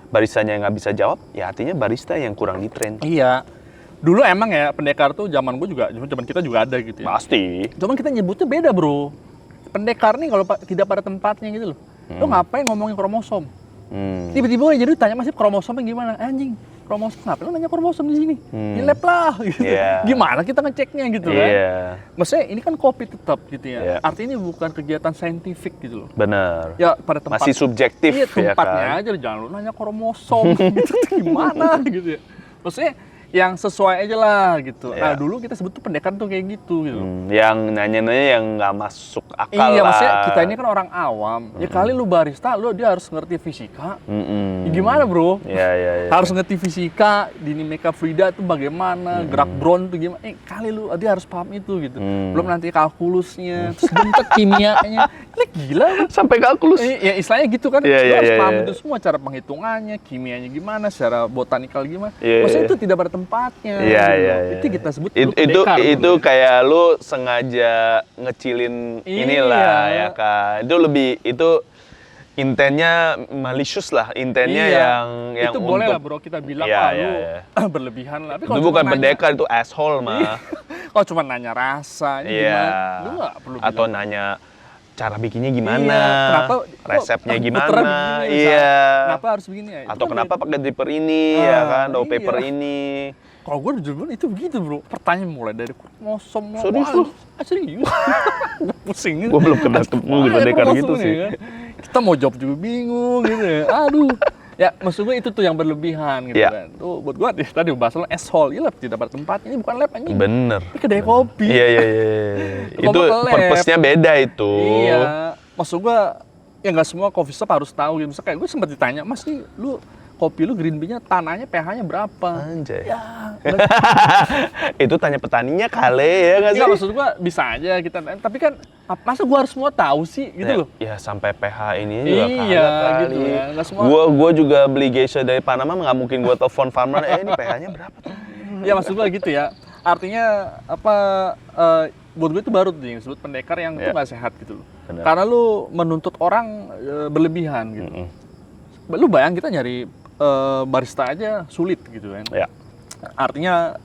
baristanya nggak bisa jawab, ya artinya barista yang kurang di-train. Iya. Dulu emang ya pendekar tuh zaman gue juga, zaman kita juga ada gitu ya. Pasti. Cuman kita nyebutnya beda bro. Pendekar nih kalau tidak pada tempatnya gitu loh. Lo ngapain ngomongin kromosom? Tiba-tiba aja jadi tanya masih kromosomnya gimana? Anjing, kromosom ngapain lo nanya kromosom di sini? Di lab lah gitu. Yeah. Gimana kita ngeceknya gitu kan? Maksudnya ini kan kopi tetap gitu ya. Yeah. Artinya ini bukan kegiatan saintifik gitu loh. Bener. Ya pada tempat masih subjektif iya, tempatnya ya kan? aja jangan lo nanya kromosom gitu tuh gimana gitu ya. Maksudnya yang sesuai aja lah gitu. Nah dulu kita sebut tuh pendekar tuh kayak gitu. Yang nanya-nanya yang nggak masuk akal iya, lah. maksudnya kita ini kan orang awam. Ya kali lu barista, dia harus ngerti fisika. Ya gimana bro? Iya. Harus ngerti fisika, dinamika fluida tuh bagaimana, gerak bron tuh gimana. Kali dia harus paham itu gitu. Belum nanti kalkulusnya, terus bentuk kimianya. Ini gila. Sampai kalkulus. Ya istilahnya gitu kan. Iya, Lu harus iya, paham iya. itu semua, cara penghitungannya, kimianya gimana, secara botanikal gimana. Iya, Maksudnya iya. itu tidak pada tempatnya. Iya, gitu. iya. Itu kita sebut itu kayak lu sengaja ngecilin inilah ya kan. Itu lebih intennya malicious lah, intennya yang itu boleh lah bro kita bilang berlebihan lah. Tapi itu bukan pendekar, itu asshole mah. Kalau cuma nanya rasa, ini gimana? Lu nggak perlu atau bilang. nanya cara bikinnya gimana, Kenapa, resepnya gimana, begini, iya. Kenapa harus begini ya? Atau kenapa pakai dripper ini, ya kan, atau paper ini. Kalau gue jujur itu begitu bro. Pertanyaan mulai dari kromosom. Serius lu? Serius. Pusing. Gue belum kenal pendekar gitu sih. Kan? Kita mau jawab juga bingung gitu ya. Aduh. Ya maksud gue itu tuh yang berlebihan gitu kan. Tuh buat gue tadi bahas lo asshole. Iya lab tidak pada tempat. Ini bukan lab anjing. Bener. Ini kedai kopi. Iya. Itu purpose-nya beda itu. Iya. Maksud gue ya nggak semua coffee shop harus tahu gitu. Misalnya kayak gue sempat ditanya, Mas nih lu kopi lu green bean-nya tanahnya pH-nya berapa? Anjay. Ya. Itu tanya petaninya kali ya nggak sih? Iya maksud gua bisa aja kita, tapi kan masa gua harus semua tahu sih gitu loh. Ya sampai pH ini juga iya, kali. gitu ya. Nggak semua. Gua juga beli geisha dari Panama, nggak mungkin gua telepon farmer, ini pH-nya berapa tuh? Ya maksud gua gitu ya. Artinya buat gue itu baru tuh yang disebut pendekar yang tuh nggak sehat gitu loh. Bener. Karena lu menuntut orang berlebihan gitu. Lu bayang kita nyari barista aja sulit gitu kan. Ya. Artinya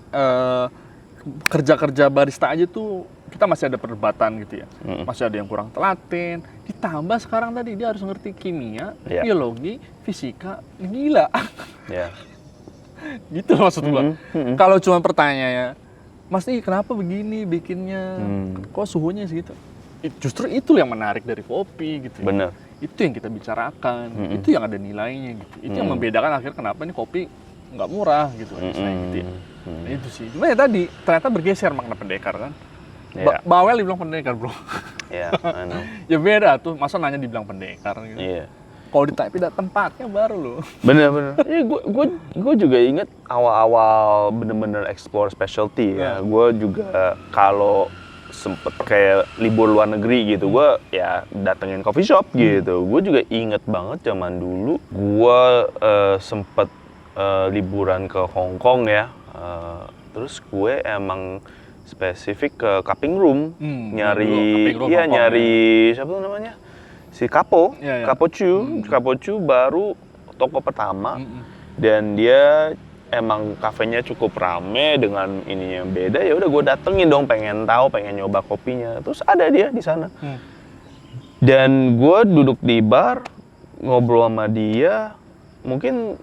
kerja-kerja barista aja tuh kita masih ada perdebatan gitu ya. Masih ada yang kurang telaten. Ditambah sekarang tadi dia harus ngerti kimia, biologi, fisika. Gila. Ya. Gitu maksud gua. Kalau cuma pertanyaannya, Mas nih kenapa begini bikinnya? Kok suhunya segitu? Justru itu yang menarik dari kopi gitu. Bener. Itu yang kita bicarakan, itu yang ada nilainya gitu. Itu yang membedakan akhirnya kenapa nih kopi nggak murah gitu. Gitu ya. Nah, itu sih. Cuma ya tadi ternyata bergeser makna pendekar kan. Bawel dibilang pendekar bro. Iya. Ya beda tuh, masa nanya dibilang pendekar gitu. Iya. Kalau ditanya pindah tempatnya baru loh. Bener. Ya gue juga inget awal-awal bener-bener explore specialty ya. Gue juga kalau sempet kayak libur luar negeri gitu, gue ya datengin coffee shop gitu. Gue juga inget banget zaman dulu gue sempet liburan ke Hong Kong ya. Terus gue emang spesifik ke cupping room, nyari siapa tuh namanya, si Kapo, Kapo Chu baru toko pertama, dan dia emang kafenya cukup rame dengan ininya beda. Ya udah gue datengin dong, pengen tahu, pengen nyoba kopinya. Terus ada dia di sana, dan gue duduk di bar ngobrol sama dia mungkin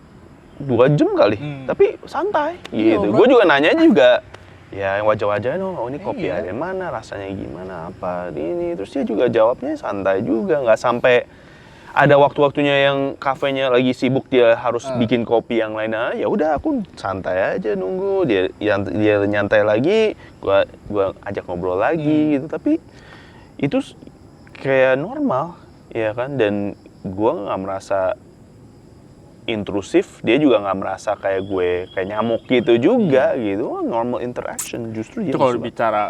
2 jam kali, tapi santai gitu. Gue juga nanya juga ya wajar-wajar ini kopi Iya. dari mana, rasanya gimana, apa ini. Terus dia juga jawabnya santai juga, nggak sampai ada waktu-waktunya yang kafenya lagi sibuk dia harus bikin kopi yang lain. Ya udah aku santai aja nunggu dia nyantai lagi, gua ajak ngobrol lagi gitu. Tapi itu kayak normal ya kan, dan gua nggak merasa intrusif, dia juga nggak merasa kayak gue kayak nyamuk gitu juga gitu. Normal interaction justru dia Itu kalau suka. bicara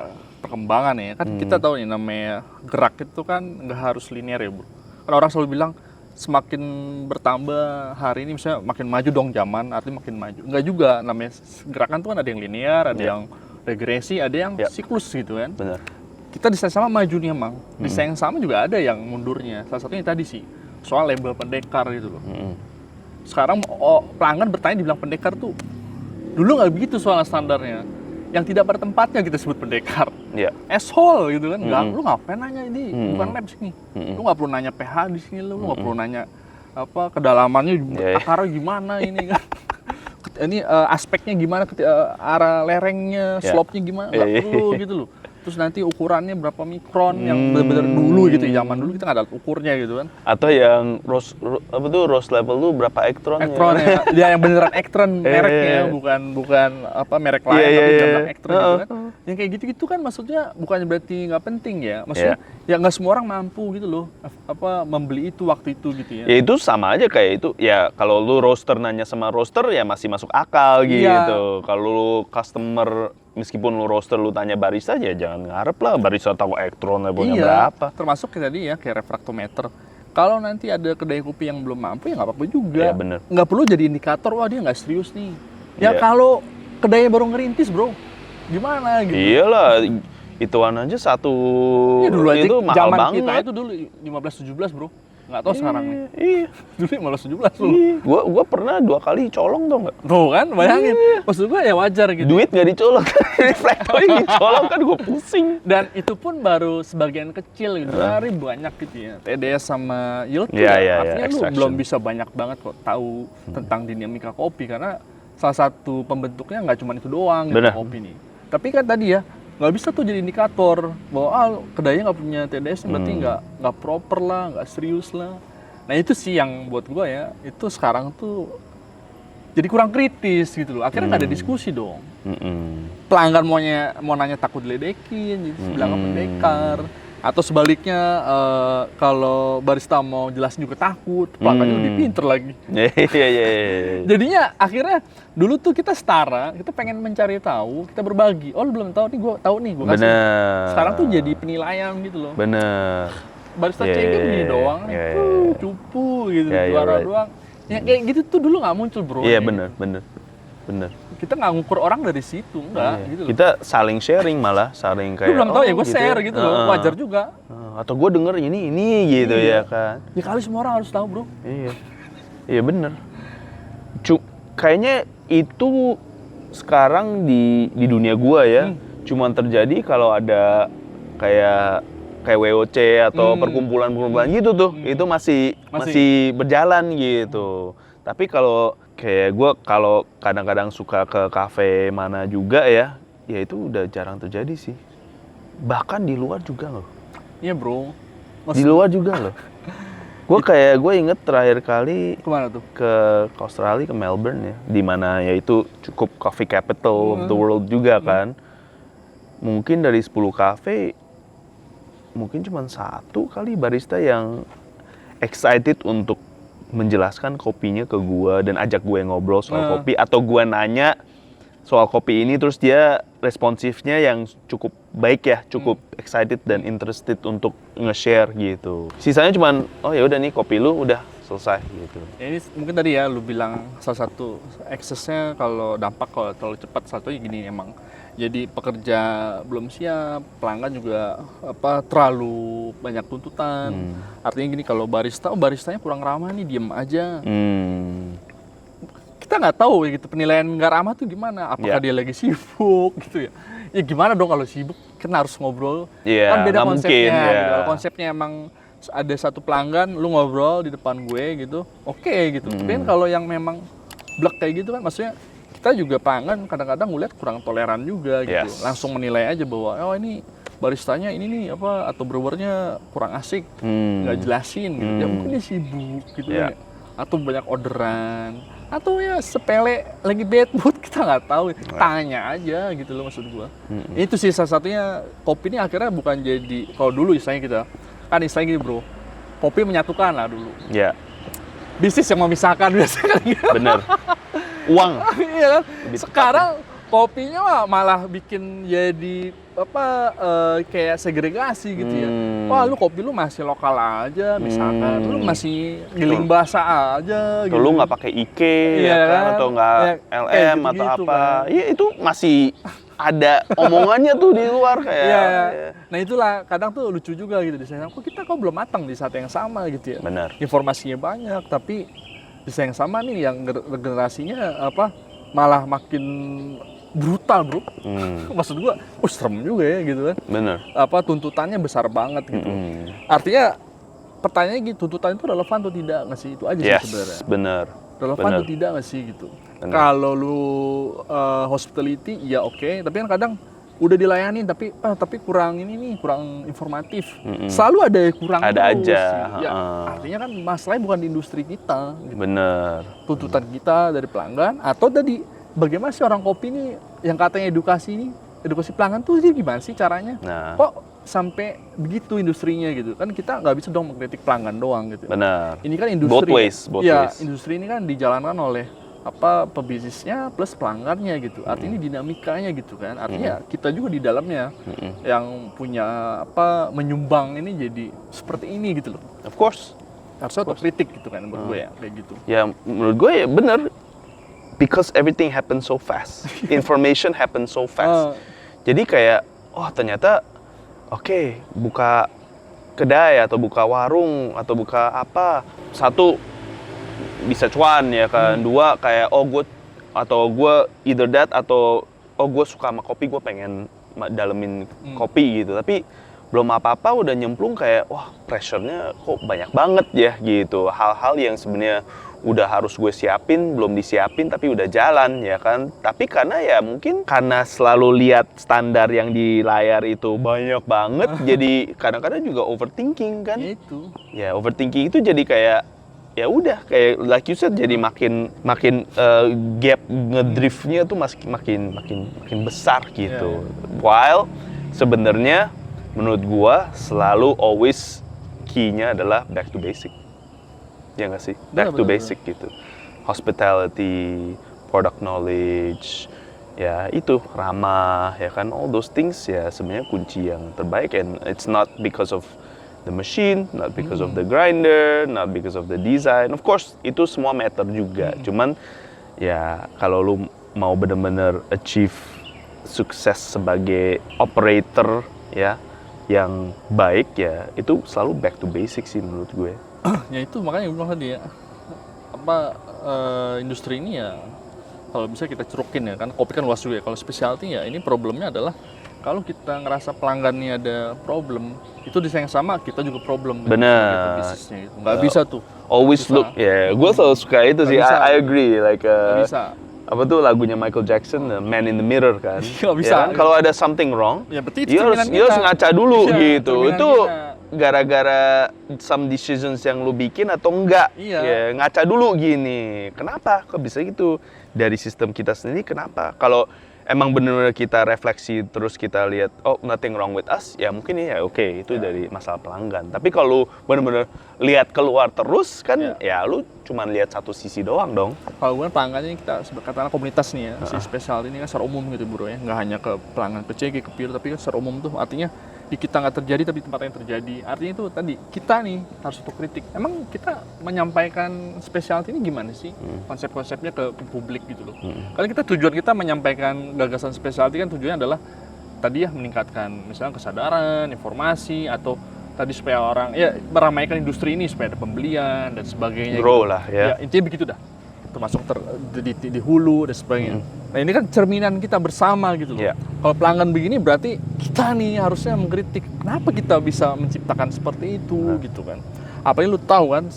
perkembangan ya, kan kita tahu nih namanya gerak itu kan nggak harus linear ya bro. Kan orang selalu bilang semakin bertambah hari ini misalnya makin maju dong zaman, artinya makin maju. Enggak juga, namanya gerakan tuh kan ada yang linear, ada yang regresi, ada yang siklus gitu kan. Bener. Kita di saat sama maju nih emang, di saat yang sama juga ada yang mundurnya. Salah satunya tadi sih, soal label pendekar gitu loh. Sekarang pelanggan bertanya dibilang pendekar tuh, dulu nggak begitu soal standarnya. Yang tidak pada tempatnya kita sebut pendekar. Iya. Asshole gitu kan, lu ngapain nanya ini, bukan lab sini. Lu nggak perlu nanya pH di sini, lu nggak perlu nanya apa kedalamannya, akarnya gimana ini kan. Ini aspeknya gimana, arah lerengnya, slope-nya gimana, nggak perlu gitu loh. Terus nanti ukurannya berapa mikron yang benar-benar dulu gitu, zaman dulu kita nggak ada ukurnya gitu kan. Atau yang rose level lu berapa elektron Ektron ya, yang beneran Ektron mereknya, bukan apa merek lain tapi jumlah Ektron gitu kan. Yang kayak gitu-gitu kan maksudnya bukan berarti nggak penting ya. Maksudnya ya nggak semua orang mampu gitu loh, apa membeli itu waktu itu gitu ya. Ya itu sama aja kayak itu. Ya kalau lu roaster nanya sama roaster ya masih masuk akal gitu. Kalau lu customer meskipun lu roaster lu tanya barista ya jangan ngarep lah barista tahu elektron levelnya berapa. Termasuk kayak tadi ya, kayak refraktometer. Kalau nanti ada kedai kopi yang belum mampu ya nggak apa-apa juga. Iya, bener. Nggak perlu jadi indikator, wah dia nggak serius nih. Ya kalau kedainya baru ngerintis bro, gimana gitu. Iyalah, ituan aja satu Ya dulu aja itu mahal zaman banget. kita itu dulu 15-17 bro. Nggak tahu sekarang nih. Iya. Dulu 15-17 loh. Gua pernah 2 kali colong tau nggak? Tuh kan, bayangin. Maksud gue ya wajar gitu. Duit nggak dicolong, reflektornya dicolong kan gue pusing. Dan itu pun baru sebagian kecil gitu. Dari banyak gitu ya. TDS sama yield tuh artinya lu extraction. belum bisa banyak banget kok tahu tentang dinamika kopi. Karena salah satu pembentuknya nggak cuma itu doang gitu kopi nih. Tapi kan tadi ya, nggak bisa tuh jadi indikator bahwa kedainya nggak punya TDS berarti nggak proper lah, nggak serius lah. Nah itu sih yang buat gue ya, itu sekarang tuh jadi kurang kritis gitu loh. Akhirnya nggak ada diskusi dong. Pelanggan mau nanya takut diledekin, jadi bilang pendekar. Atau sebaliknya kalau barista mau jelasin juga takut, pelanggannya lebih pinter lagi. Iya. Jadinya akhirnya dulu tuh kita setara, kita pengen mencari tahu, kita berbagi. Oh lu belum tahu nih, gue tahu nih, gue kasih. Bener. Sekarang tuh jadi penilaian gitu loh. Bener. Barista CG begini doang, cupu gitu, juara doang. Ya kayak gitu tuh dulu nggak muncul bro. Iya bener. Kita nggak ngukur orang dari situ, enggak gitu loh. Kita saling sharing malah, saling kayak. Lu belum tahu ya, gue gitu share gitu loh, wajar juga. Atau gue denger ini gitu ya kan. Ya kali semua orang harus tahu bro. Iya bener. Kayaknya itu sekarang di dunia gua ya, cuman terjadi kalau ada kayak WOC atau perkumpulan gitu tuh, itu masih berjalan gitu. Tapi kalau kayak gue kalau kadang-kadang suka ke kafe mana juga ya itu udah jarang terjadi sih. Bahkan di luar juga loh. Iya bro. Di luar juga loh. Gue inget terakhir kali kemana tuh? Ke Australia, ke Melbourne ya, di mana ya itu cukup coffee capital of the world juga kan. Mungkin dari 10 kafe mungkin cuma 1 kali barista yang excited untuk menjelaskan kopinya ke gua dan ajak gue ngobrol soal kopi, atau gua nanya soal kopi ini terus dia responsifnya yang cukup baik ya, cukup excited dan interested untuk nge-share gitu. Sisanya cuman oh ya udah nih kopi lu udah selesai gitu. Ya ini mungkin tadi ya lu bilang salah satu eksesnya kalau dampak kalau terlalu cepat, satunya gini emang. Jadi pekerja belum siap, pelanggan juga terlalu banyak tuntutan. Artinya gini, kalau baristanya kurang ramah nih, diem aja. Kita nggak tahu gitu penilaian nggak ramah tuh gimana. Apakah dia lagi sibuk gitu ya? Ya gimana dong kalau sibuk? Kan harus ngobrol. Kan beda konsepnya. Gitu. Konsepnya emang ada satu pelanggan, lu ngobrol di depan gue gitu, oke gitu. Tapi kan kalau yang memang blek kayak gitu kan, maksudnya kita juga pelanggan kadang-kadang ngeliat kurang toleran juga gitu. Yes. Langsung menilai aja bahwa oh ini baristanya ini nih apa atau brewernya kurang asik, nggak jelasin gitu. Ya mungkin dia sibuk gitu Yeah. ya. Atau banyak orderan atau ya sepele lagi bad mood, kita nggak tahu, tanya aja gitu loh maksud gua. Itu sih salah satunya, kopi ini akhirnya bukan jadi, kalau dulu istilahnya kita kan istilahnya gini bro, kopi menyatukan lah dulu, Ya, bisnis yang memisahkan biasanya kan gitu. bener. Uang. Iya kan, sekarang kopinya malah bikin jadi apa kayak segregasi gitu ya. Wah lu kopi lu masih lokal aja misalkan, lu masih giling basah aja gitu. Lu nggak pakai IK Iya ya kan, kan? atau nggak Ya, LM kayak atau gitu-gitu apa. kan. Iya itu masih ada omongannya tuh di luar kayak. Iya. Ya. Nah itulah kadang tuh lucu juga gitu di sana. Kok kita belum matang di saat yang sama gitu ya. Benar. Informasinya banyak tapi di saat yang sama nih yang generasinya apa malah makin brutal bro. Maksud gua, serem juga ya gitu kan. Bener. Apa tuntutannya besar banget gitu. Artinya pertanyaannya gitu, tuntutan itu relevan atau tidak nggak sih? Itu aja sih Yes, sebenarnya. bener. Relevan Bener. atau tidak nggak sih gitu. Bener. Kalau lu hospitality ya oke, tapi kan kadang udah dilayani tapi kurang ini nih, kurang informatif. Selalu ada yang kurang Ada terus, aja, gitu. Ya, artinya kan masalahnya bukan di industri kita. Gitu. Bener. Tuntutan kita dari pelanggan atau tadi bagaimana sih orang kopi ini yang katanya edukasi pelanggan tuh jadi gimana sih caranya? Nah. Kok sampai begitu industrinya gitu? Kan kita nggak bisa dong mengkritik pelanggan doang gitu. Benar. Ini kan industri. Both ways. Ya, industri ini kan dijalankan oleh apa pebisnisnya plus pelanggannya gitu. Artinya dinamikanya gitu kan. Artinya kita juga di dalamnya yang punya apa menyumbang ini jadi seperti ini gitu loh. Of course. Harusnya otokritik gitu kan menurut gue ya kayak gitu. Ya menurut gue ya bener. Because everything happens so fast. Information happens so fast. Jadi kayak, oh ternyata oke, buka kedai atau buka warung atau buka apa. Satu, bisa cuan ya kan. Dua, kayak gue either that atau gue suka sama kopi, gue pengen dalemin kopi gitu. Tapi belum apa-apa udah nyemplung kayak, wah pressure-nya kok banyak banget ya gitu. Hal-hal yang sebenarnya udah harus gue siapin, belum disiapin tapi udah jalan ya kan. Tapi karena ya mungkin karena selalu lihat standar yang di layar itu banyak banget, jadi kadang-kadang juga overthinking kan. Ya itu. Ya overthinking itu jadi kayak ya udah kayak like you said jadi makin gap ngedriftnya tuh makin besar gitu. While sebenarnya menurut gua selalu always key-nya adalah back to basic. Ya nggak sih? Back to basic gitu. Hospitality, product knowledge, ya itu ramah, ya kan? All those things ya sebenarnya kunci yang terbaik. And it's not because of the machine, not because of the grinder, not because of the design. Of course itu semua matter juga. Cuman ya kalau lu mau benar-benar achieve sukses sebagai operator ya yang baik ya itu selalu back to basic sih menurut gue. Ya itu makanya gue bilang tadi ya apa industri ini ya kalau bisa kita cerukin ya kan kopi kan luas juga ya. Kalau specialty ya ini problemnya adalah kalau kita ngerasa pelanggannya ada problem itu di yang sama kita juga problem. Benar. Bisnisnya gitu. Nggak bisa tuh. Always Bisa. look ya. Gue selalu suka itu sih. bisa. I agree like Nggak bisa. apa tuh lagunya Michael Jackson, The Man in the Mirror kan. Nggak bisa. Ya kan? Kalau ada something wrong, Ya berarti itu you harus cerminan kita. ngaca dulu Iya, gitu. cerminan Itu kita. gara-gara some decisions yang lu bikin atau enggak. Iya. Ya, ngaca dulu gini. Kenapa? Kok bisa gitu? Dari sistem kita sendiri kenapa? Kalau emang benar-benar kita refleksi terus kita lihat oh nothing wrong with us, ya mungkin ya oke, itu dari masalah pelanggan. Tapi kalau lu benar-benar lihat keluar terus kan ya lu cuman lihat satu sisi doang dong. Kalau gue pelanggannya kita katakanlah komunitas nih ya, si spesial ini kan secara umum gitu bro ya, nggak hanya ke pelanggan PCG, ke Pure, tapi kan secara umum tuh artinya di kita nggak terjadi tapi di tempat yang terjadi. Artinya itu tadi kita nih harus otokritik. Emang kita menyampaikan specialty ini gimana sih konsep-konsepnya ke publik gitu loh. Karena kita tujuan kita menyampaikan gagasan specialty kan tujuannya adalah tadi ya meningkatkan misalnya kesadaran, informasi atau tadi supaya orang ya meramaikan industri ini supaya ada pembelian dan sebagainya. Grow gitu. lah ya. Intinya begitu dah. Termasuk di hulu dan sebagainya. Nah ini kan cerminan kita bersama gitu loh. Yeah. Kalau pelanggan begini berarti kita nih harusnya mengkritik kenapa kita bisa menciptakan seperti itu gitu kan. Apalagi lu tahu kan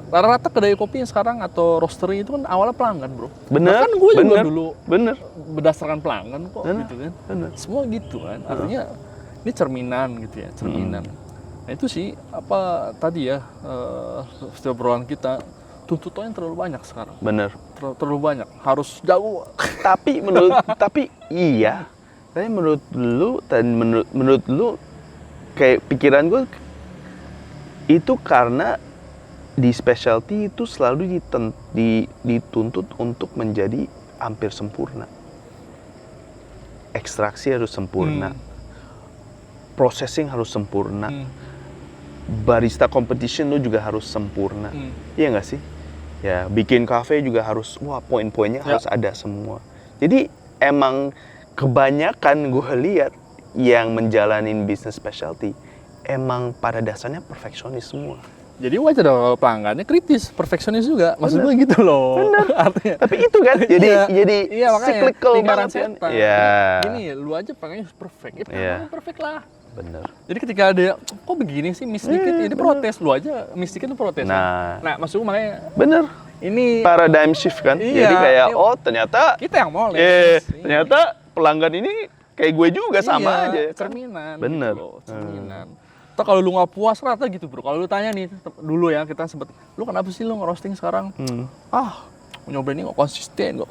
rata-rata kedai kopi yang sekarang atau roastery itu kan awalnya pelanggan, bro. Bener, Bahkan gue juga bener, dulu bener. berdasarkan pelanggan kok, Bener, gitu kan. bener. Semua gitu kan. Artinya ini cerminan gitu ya, cerminan. Nah itu sih apa tadi ya setiap obrolan kita tuntutannya terlalu banyak sekarang. Bener. Terlalu banyak, harus jago. Tapi iya. Tapi menurut lu kayak pikiran gue itu karena di specialty itu selalu dituntut untuk menjadi hampir sempurna. Ekstraksi harus sempurna. Processing harus sempurna. Barista competition lu juga harus sempurna. Iya nggak sih? Ya, bikin kafe juga harus, poin-poinnya harus ada semua. Jadi emang kebanyakan gue lihat yang menjalanin bisnis specialty emang pada dasarnya perfeksionis semua. Jadi wajar dong kalau pelanggannya kritis, perfeksionis juga. Maksud gue gitu loh. Bener. Artinya. Tapi itu kan jadi makanya, cyclical lingkaran banget kan. setan. Iya. Gini, lu aja pengennya perfect. Ya pelanggan perfect lah. Bener. Jadi ketika ada, kok begini sih, miss dikit, jadi protes. Lu aja miss dikit tuh protes. Nah, maksud gue makanya bener. ini Paradigm shift kan. Iya, Jadi kayak, iya. ternyata kita yang moles. ternyata pelanggan ini kayak gue juga sama aja. Kan? Cerminan. Bener. Gitu loh, cerminan. Atau kalau lu nggak puas rata gitu, bro. Kalau lu tanya nih dulu ya, kita sempet, lu kenapa sih lu ngerosting sekarang? Nyobain ini nggak konsisten.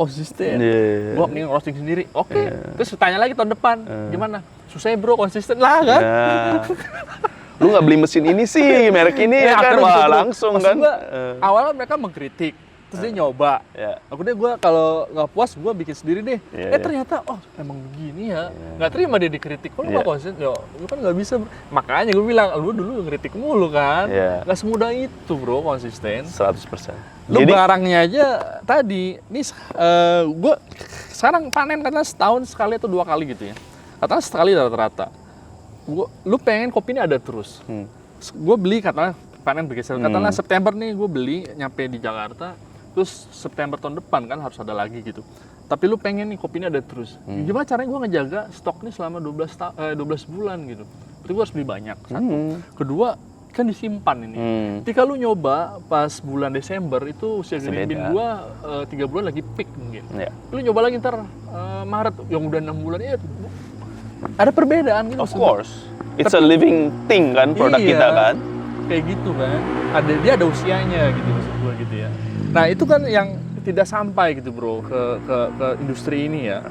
Yeah. Gua mending roasting sendiri. Oke. Terus tanya lagi tahun depan, gimana? Susah ya, bro, konsisten lah kan? Lu nggak beli mesin ini sih, merek ini ya kan? Wah, langsung kan. Awalnya mereka mengkritik, terus dia nyoba. Akhirnya gue kalau nggak puas, gue bikin sendiri deh. Ternyata, emang begini ya. Nggak terima dia dikritik. Kok lu nggak konsisten? Ya, lu kan nggak bisa. Makanya gue bilang, lu dulu ngeritik mulu kan. Nggak semudah itu, bro, konsisten. 100%. Lu barangnya aja tadi, nih gue sekarang panen katanya setahun sekali atau 2 kali gitu ya. Katanya sekali rata-rata. Lu pengen kopi ini ada terus. Gue beli katanya panen bergeser. Katanya September nih gue beli nyampe di Jakarta. Terus September tahun depan kan harus ada lagi gitu. Tapi lu pengen nih kopi ini ada terus. Gimana caranya gue ngejaga stok ini selama 12 bulan gitu. Berarti gue harus beli banyak. Satu. Kedua, kan disimpan ini. Ketika lu nyoba pas bulan Desember itu usia bin gua 3 bulan lagi peak mungkin. Lu nyoba lagi ntar Maret yang udah 6 bulan ya ada perbedaan gitu. Of course. It's a living thing kan produk kita kan. Kayak gitu kan. Dia ada usianya gitu maksud gua gitu ya. Nah, itu kan yang tidak sampai gitu, bro, ke industri ini ya.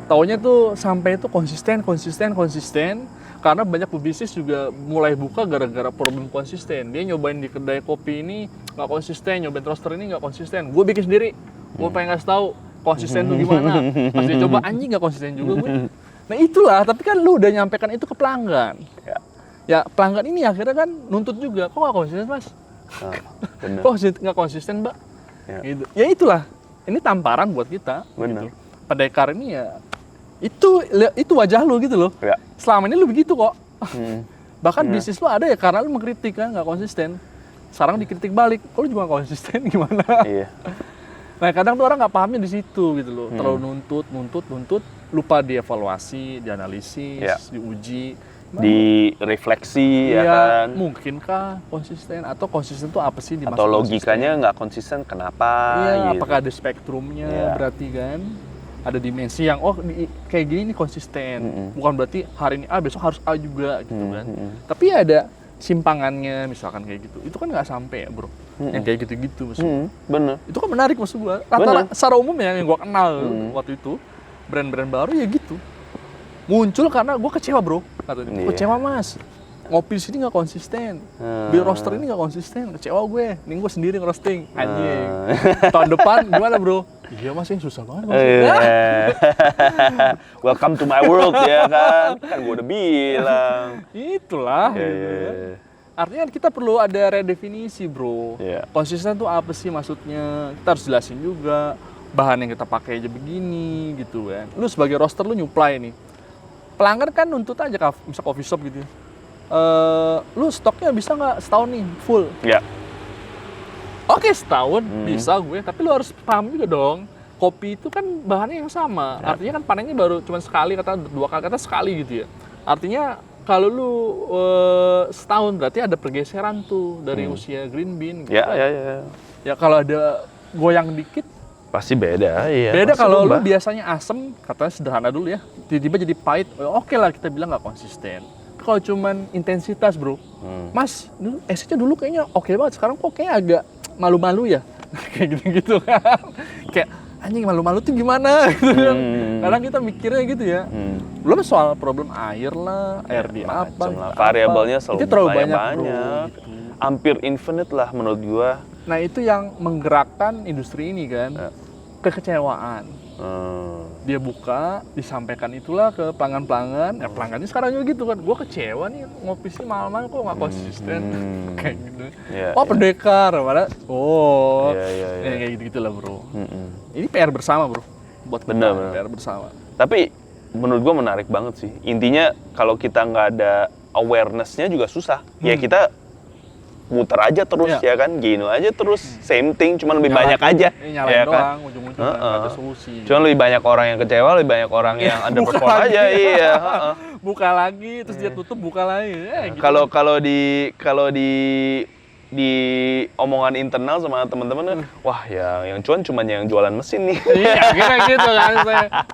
Taunya tuh sampai itu konsisten. Karena banyak pebisnis juga mulai buka gara-gara problem konsisten. Dia nyobain di kedai kopi ini nggak konsisten, nyobain roaster ini nggak konsisten. Gue bikin sendiri, gue pengen ngasih tahu konsisten tuh gimana. Pas dia coba anjing nggak konsisten juga gue. Nah itulah, tapi kan lu udah nyampaikan itu ke pelanggan. Ya pelanggan ini akhirnya kan nuntut juga, kok nggak konsisten mas? Kok nggak konsisten mbak? Gitu. Ya itulah, ini tamparan buat kita. Gitu. Pendekar ini ya itu wajah lu gitu loh. Selama ini lu begitu kok. Bahkan bisnis lu ada ya karena lu mengkritik kan nggak konsisten. Sekarang dikritik balik, kok lu juga nggak konsisten gimana? Nah kadang tuh orang nggak pahamnya di situ gitu loh. Terlalu nuntut, lupa dievaluasi, dianalisis, diuji, direfleksi ya kan. Mungkinkah konsisten atau konsisten tuh apa sih? Atau logikanya nggak konsisten kenapa? Gitu. Apakah ada spektrumnya berarti kan? Ada dimensi yang kayak gini nih konsisten, bukan berarti hari ini A besok harus A juga gitu kan. Tapi ya ada simpangannya misalkan kayak gitu, itu kan nggak sampai ya bro, yang kayak gitu-gitu maksudnya. Bener. Itu kan menarik maksud gua. Rata-rata secara umum ya yang gua kenal waktu itu brand-brand baru ya gitu, muncul karena gua kecewa bro, katanya. Kecewa mas, ngopi di sini nggak konsisten, beli roaster ini nggak konsisten, kecewa gue. Nih gue sendiri ngerosting, anjing. Tahun depan gimana bro? Iya mas, susah banget. Welcome to my world ya kan? Kan gue udah bilang. Itulah. Gitu. Artinya kita perlu ada redefinisi bro. Konsisten tuh apa sih maksudnya? Kita harus jelasin juga. Bahan yang kita pakai aja begini gitu kan. Lu sebagai roaster lu nyuplai nih. Pelanggan kan nuntut aja misal coffee shop gitu. Lu stoknya bisa nggak setahun nih full? Oke, setahun bisa gue, tapi lu harus paham juga dong. Kopi itu kan bahannya yang sama. Artinya kan panennya baru cuma sekali, kata 2 kali, kata sekali gitu ya. Artinya kalau lu setahun berarti ada pergeseran tuh dari usia green bean gitu. Ya. Ya kalau ada goyang dikit Pasti beda, iya. beda. pasti Kalau lu berubah. biasanya asem, katanya sederhana dulu ya, tiba-tiba jadi pahit, oke lah kita bilang nggak konsisten. Kalau cuman intensitas bro, mas esnya dulu kayaknya oke banget, sekarang kok kayaknya agak malu-malu ya. Kayak gitu-gitu kan. Kayak anjing malu-malu tuh gimana gitu kan. Kadang kita mikirnya gitu ya. Belum soal problem air lah, air di apa, Macem lah. apa. Variabelnya selalu Itu terlalu banyak, banyak. bro. Hampir infinite lah menurut gua. Nah itu yang menggerakkan industri ini kan, kekecewaan. Dia buka, disampaikan itulah ke pelanggan-pelanggan. Pelanggannya sekarang juga gitu kan, gue kecewa nih ngopi sih malam-malam kok nggak konsisten. Kayak gitu. Yeah, Pendekar, padahal Iya. kayak gitu lah bro. Ini PR bersama bro, buat kita, Bener. PR bersama. Tapi menurut gua menarik banget sih. Intinya kalau kita nggak ada awareness-nya juga susah. Ya kita muter aja terus ya kan, gini aja terus, same thing, cuman lebih banyak aja. Nyalain ya kan? doang, ujung-ujungnya nggak ada solusi. Cuman lebih banyak orang yang kecewa, lebih banyak orang yang underperform lagi. aja, iya. Buka lagi, terus dia tutup, buka lagi. Gitu. Kalau di omongan internal sama teman-teman, wah yang cuan cuman yang jualan mesin nih. Iya, kira gitu kan.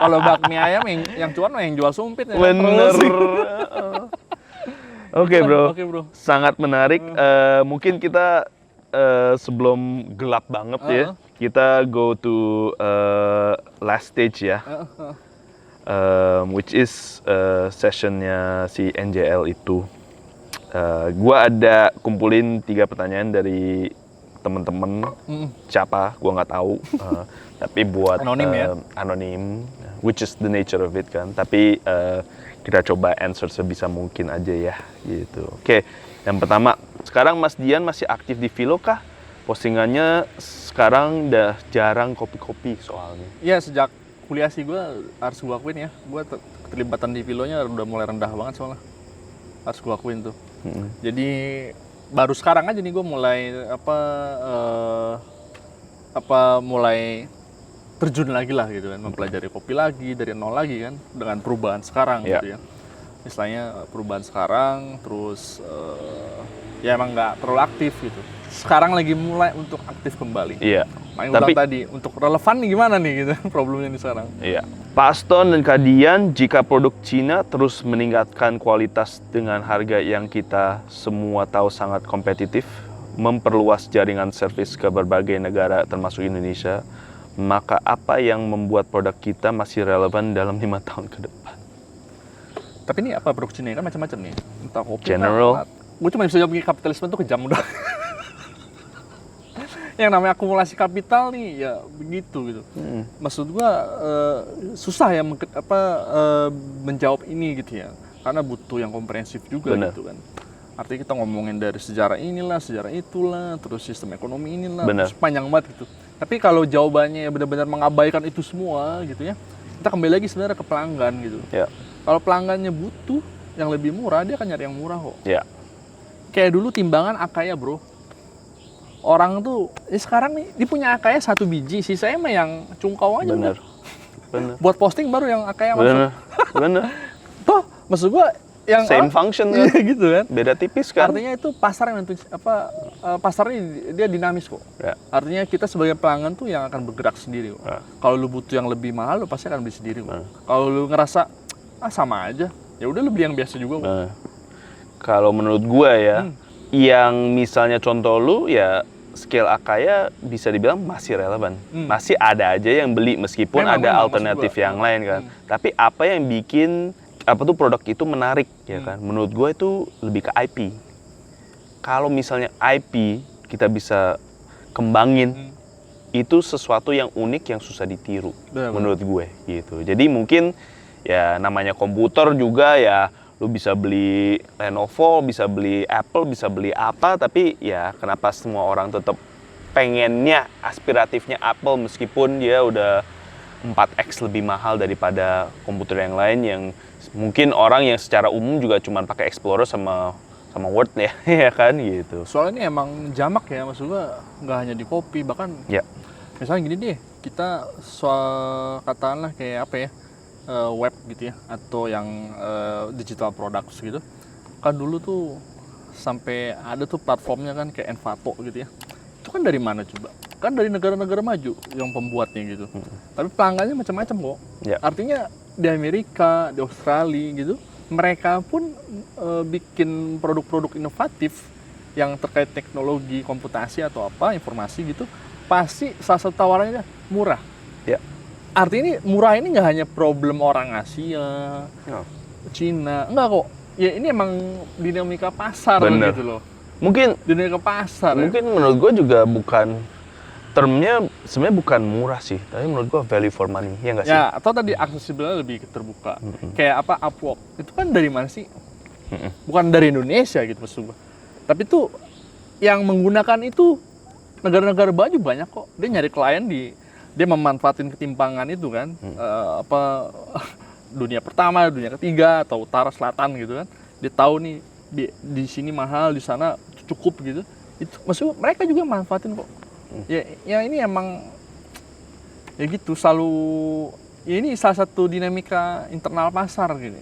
Kalau bakmi ayam yang cuan mah yang jual sumpit. Ya, Bener. Oke bro, sangat menarik. Mungkin kita sebelum gelap banget ya, kita go to last stage ya, which is sessionnya si NJL itu. Gua ada kumpulin 3 pertanyaan dari temen-temen, siapa gua nggak tahu, tapi buat anonim ya, anonim, which is the nature of it kan. Tapi kita coba answer sebisa mungkin aja ya, gitu. Oke, yang pertama, sekarang Mas Dian masih aktif di Philo kah? Postingannya sekarang udah jarang kopi-kopi soalnya. Iya, sejak kuliah sih gue harus gue akuin ya, gue keterlibatan di Philonya udah mulai rendah banget soalnya. Harus gue akuin tuh. Jadi baru sekarang aja nih gue mulai mulai terjun lagi lah gitu kan, mempelajari kopi lagi dari nol lagi kan, dengan perubahan sekarang gitu ya. Istilahnya perubahan sekarang, terus ya emang nggak terlalu aktif gitu. Sekarang lagi mulai untuk aktif kembali. Iya. Main ulang tadi, untuk relevan nih gimana nih gitu problemnya nih sekarang. Iya. Pak Aston dan Kak Dian, jika produk Cina terus meningkatkan kualitas dengan harga yang kita semua tahu sangat kompetitif, memperluas jaringan servis ke berbagai negara termasuk Indonesia, maka apa yang membuat produk kita masih relevan dalam 5 tahun ke depan? Tapi ini apa produk Cina kan macam-macam nih, entah kopi, General. Gue cuma bisa jawab kapitalisme itu kejam udah. Yang namanya akumulasi kapital nih ya begitu gitu. Maksud gua susah ya menjawab ini gitu ya, karena butuh yang komprehensif juga. Bener. Gitu kan. Artinya kita ngomongin dari sejarah inilah, sejarah itulah, terus sistem ekonomi inilah, terus panjang banget gitu. Tapi kalau jawabannya benar-benar mengabaikan itu semua gitu ya, kita kembali lagi sebenarnya ke pelanggan gitu. Ya. Kalau pelanggannya butuh yang lebih murah, dia akan nyari yang murah kok. Ya. Kayak dulu timbangan Akaya bro. Orang tuh, sekarang nih, dia punya Akaya 1 biji, sisanya mah yang cungkau aja. Bener. Buat posting baru yang Akaya masuk. Bener. Toh, maksud gua yang same function kan? Gitu kan. Beda tipis kan? Artinya itu pasar yang nentuin pasarnya dia dinamis kok. Ya. Artinya kita sebagai pelanggan tuh yang akan bergerak sendiri kok. Ya. Kalau lu butuh yang lebih mahal, lu pasti akan beli sendiri kok. Kalau lu ngerasa sama aja, ya udah lu beli yang biasa juga kok. Kalau menurut gua ya, yang misalnya contoh lu ya scale Akaya bisa dibilang masih relevan. Masih ada aja yang beli meskipun ada alternatif yang lain kan. Tapi apa yang bikin produk itu menarik ya kan? Menurut gue itu lebih ke IP. Kalau misalnya IP kita bisa kembangin, itu sesuatu yang unik yang susah ditiru. Menurut gue gitu. Jadi mungkin ya namanya komputer juga ya, lu bisa beli Lenovo, bisa beli Apple, bisa beli apa, tapi ya kenapa semua orang tetap pengennya, aspiratifnya Apple meskipun dia udah 4x lebih mahal daripada komputer yang lain yang mungkin orang yang secara umum juga cuma pakai Explorer sama Word ya, ya kan gitu. Soalnya ini emang jamak ya, maksud gua nggak hanya di kopi, bahkan misalnya gini deh, kita katakanlah kayak apa ya, web gitu ya, atau yang digital products gitu, kan dulu tuh sampai ada tuh platformnya kan kayak Envato gitu ya. Itu kan dari mana coba? Kan dari negara-negara maju yang pembuatnya gitu. Tapi pelanggannya macam-macam kok. Ya. Artinya di Amerika, di Australia gitu, mereka pun bikin produk-produk inovatif yang terkait teknologi komputasi atau apa, informasi gitu, pasti salah satu tawarannya murah. Ya. Artinya ini murah ini nggak hanya problem orang Asia, Cina, enggak kok. Ya ini emang dinamika pasar. Bener. Gitu loh. Mungkin Dinamika pasar. mungkin menurut gue juga bukan termnya sebenarnya bukan murah sih, tapi menurut gue value for money, ya nggak sih? Ya, atau tadi aksesibelnya lebih terbuka. Kayak apa Upwork, itu kan dari mana sih? Bukan dari Indonesia gitu maksud gue. Tapi tuh yang menggunakan itu negara-negara baju banyak kok. Dia nyari klien dia memanfaatin ketimpangan itu kan. Dunia pertama, dunia ketiga atau utara selatan gitu kan. Dia tahu nih di sini mahal, di sana cukup gitu. Itu maksudnya mereka juga manfaatin kok. Ya ini emang ya gitu selalu ya ini salah satu dinamika internal pasar gitu.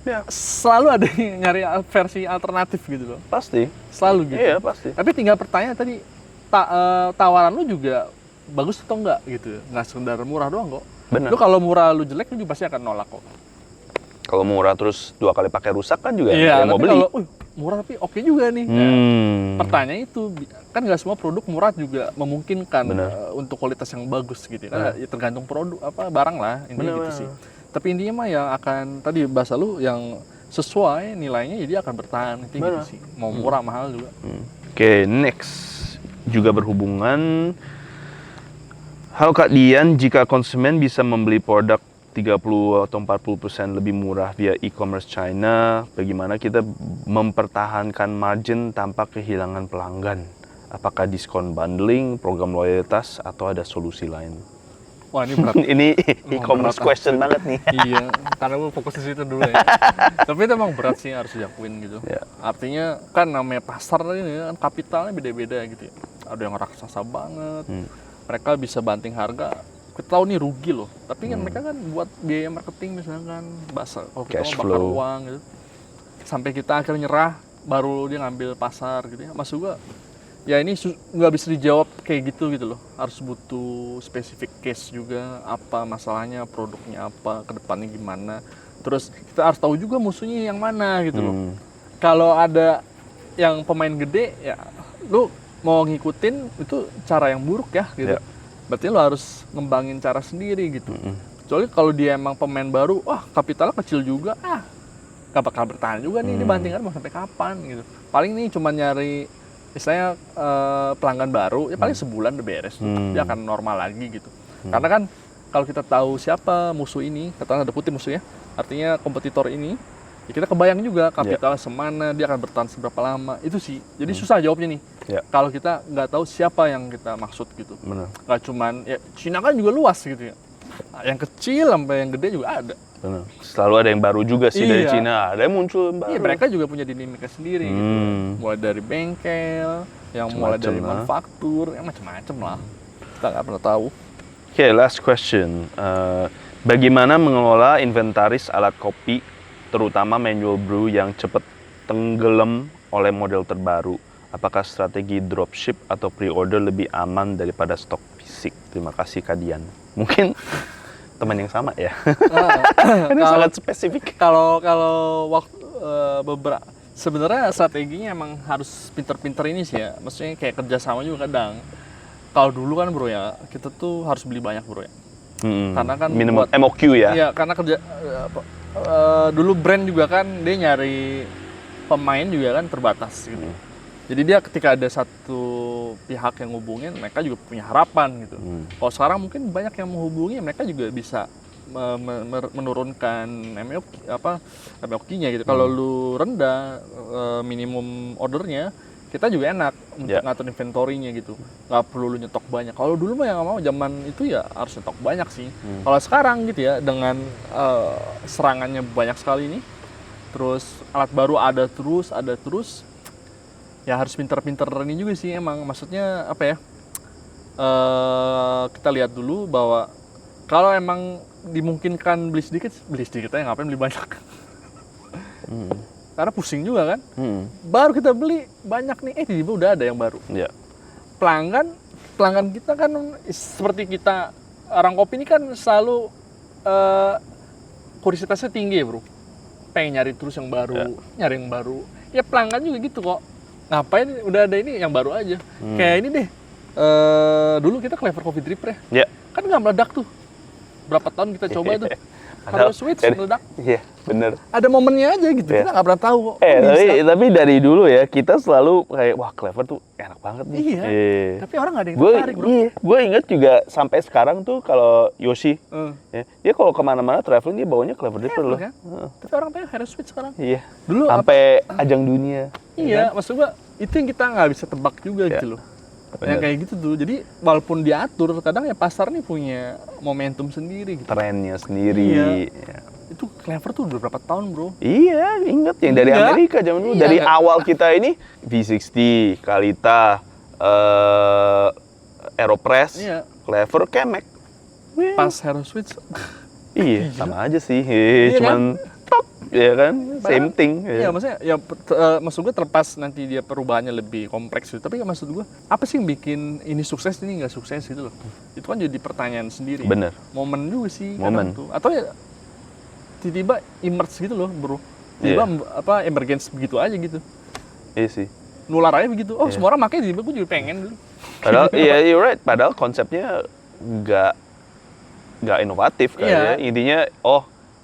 Ya. Selalu ada yang nyari versi alternatif gitu loh. Pasti. Selalu gitu. Iya pasti. Tapi tinggal pertanyaan tadi tawaran lu juga bagus atau enggak gitu. Nggak sekedar murah doang kok. Benar. Lu kalau murah lu jelek lu juga pasti akan nolak kok. Kalau murah terus 2 kali pakai rusak kan juga Iya, yang mau beli. kalau murah tapi oke juga nih. Pertanyaan itu kan nggak semua produk murah juga memungkinkan untuk kualitas yang bagus gitu. Kan ya tergantung produk barang lah intinya gitu sih. Tapi intinya mah yang akan tadi bahasa lu yang sesuai nilainya jadi akan bertahan intinya gitu sih. Mau murah mahal juga. Oke, next juga berhubungan. Halo Kak Dian, jika konsumen bisa membeli produk 30 atau 40% lebih murah via e-commerce China, bagaimana kita mempertahankan margin tanpa kehilangan pelanggan? Apakah diskon bundling, program loyalitas, atau ada solusi lain? Wah, ini berat. Ini e-commerce question banget nih. Iya, karena gue fokus di situ dulu ya. Tapi itu emang berat sih harus diakuin gitu. Ya. Artinya kan namanya pasar ini kan kapitalnya beda-beda gitu ya. Ada yang raksasa banget. Mereka bisa banting harga. Kita tahu nih rugi loh, tapi kan mereka kan buat biaya marketing misalkan, kalau kita mau bakar uang gitu, sampai kita akhirnya nyerah, baru dia ngambil pasar gitu ya. Maksud gua, ya ini nggak bisa dijawab kayak gitu loh, harus butuh spesifik case juga, apa masalahnya, produknya apa, kedepannya gimana, terus kita harus tahu juga musuhnya yang mana gitu loh. Kalau ada yang pemain gede, ya lu mau ngikutin itu cara yang buruk ya gitu. Yeah. Berarti lo harus ngembangin cara sendiri gitu. Soalnya kalau dia emang pemain baru, kapitalnya kecil juga, gak bakal bertahan juga nih, ini bantingan mau sampai kapan gitu. Paling nih cuma nyari, misalnya pelanggan baru, ya paling sebulan udah beres, dia akan normal lagi gitu. Karena kan kalau kita tahu siapa musuh ini, katakan ada putih musuhnya, artinya kompetitor ini, ya kita kebayang juga kapitalnya semana, dia akan bertahan seberapa lama, itu sih. Jadi susah jawabnya nih. Kalau kita nggak tahu siapa yang kita maksud gitu. Nggak cuman, ya Cina kan juga luas gitu ya. Yang kecil sampai yang gede juga ada. Benar. Selalu ada yang baru juga sih dari Cina, ada yang muncul yang baru. Iya, mereka juga punya dinamika sendiri gitu. Mulai dari bengkel, yang mulai dari manufaktur, yang macam-macam lah. Kita nggak pernah tahu. Oke, last question. Bagaimana mengelola inventaris alat kopi, terutama manual brew yang cepat tenggelam oleh model terbaru? Apakah strategi dropship atau pre-order lebih aman daripada stok fisik? Terima kasih Kak Dian. Mungkin teman yang sama ya. Ini sangat spesifik. Kalau waktu beberapa sebenarnya strateginya emang harus pinter-pinter ini sih ya. Maksudnya kayak kerjasama juga kadang. Kalau dulu kan bro ya, kita tuh harus beli banyak bro ya. Karena kan minimum MOQ ya. Iya, karena dulu brand juga kan dia nyari pemain juga kan terbatas gitu. Jadi dia ketika ada satu pihak yang ngubungin, mereka juga punya harapan gitu. Kalau sekarang mungkin banyak yang menghubungi, mereka juga bisa menurunkan MOQ-nya gitu. Kalau lu rendah minimum ordernya, kita juga enak untuk ngatur inventory-nya gitu. Nggak perlu lu nyetok banyak. Kalau dulu mah yang nggak mau zaman itu ya harus nyetok banyak sih. Kalau sekarang gitu ya dengan serangannya banyak sekali nih, terus alat baru ada terus. Ya harus pinter-pinter ini juga sih emang. Maksudnya apa ya, kita lihat dulu bahwa kalau emang dimungkinkan beli sedikit aja, ngapain beli banyak. karena pusing juga kan. Baru kita beli banyak nih, tiba-tiba udah ada yang baru. Iya. Pelanggan kita kan seperti kita orang kopi ini kan selalu kuriositasnya tinggi ya bro, pengen nyari terus yang baru, nyari yang baru. Ya pelanggan juga gitu kok, ngapain udah ada ini yang baru aja. Kayak ini deh, dulu kita Clever Coffee Dripper Ya. kan nggak meledak tuh, berapa tahun kita coba tuh. Kalau switch meledak, Iya, bener. ada momennya aja gitu, kita nggak pernah tahu kok. Tapi dari dulu ya kita selalu kayak wah Clever tuh enak banget nih. Iya. Tapi orang nggak ada yang Gue tertarik bro. gue inget juga sampai sekarang tuh kalau Yoshi, ya, dia kalau kemana-mana traveling dia bawanya Clever Dripper loh. Kan? Tapi orang pengen Hero Switch sekarang. Iya. Dulu sampai ajang dunia. Iya, maksud gua itu yang kita nggak bisa tebak juga gitu loh. Yang kayak gitu tuh. Jadi walaupun diatur, kadang ya pasar nih punya momentum sendiri gitu. Trennya sendiri. Iya. Ya. Itu Clever tuh udah berapa tahun bro? Iya, inget yang dari Amerika zaman dulu. Iya, dari awal kita ini V60, Kalita, Aeropress, Clever, Kemek. Pas Hero Switch. Iya, sama aja sih. Iya, cuman tok, ya kan? Same thing. Iya, maksudnya ya maksud gue terlepas nanti dia perubahannya lebih kompleks gitu. Tapi maksud gue, apa sih yang bikin ini sukses ini nggak sukses gitu loh? Itu kan jadi pertanyaan sendiri. Bener. Momen juga sih. Momen. Tuh. Atau ya tiba-tiba emerge gitu loh bro. Tiba-tiba emergence begitu aja gitu. Iya sih. Nular aja begitu. Oh semua orang pakai, tiba-tiba gue juga pengen dulu. Padahal iya you're right. Padahal konsepnya nggak inovatif kan ya. Intinya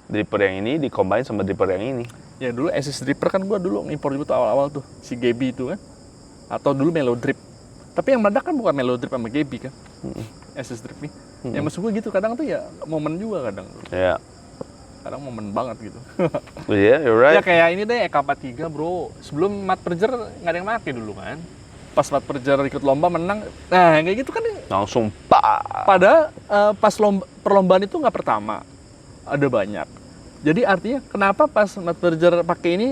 dripper yang ini di-combine sama dripper yang ini. Ya dulu Assist Dripper kan gua dulu ngimpor juga tuh awal-awal tuh si Gaby itu kan. Atau dulu Melo Drip. Tapi yang meledak kan bukan Melo Drip sama Gaby kan. Assist Drip nih. Ya maksud gua gitu kadang tuh ya momen juga kadang. Iya. Kadang momen banget gitu. Iya, you're right. Ya kayak ini deh EK43 bro. Sebelum Mat Perjer nggak ada yang pakai dulu kan. Pas Mat Perjer ikut lomba menang. Nah kayak gitu kan. Langsung Padahal pas perlombaan itu nggak pertama. Ada banyak. Jadi artinya kenapa pas Mat Perjer pakai ini,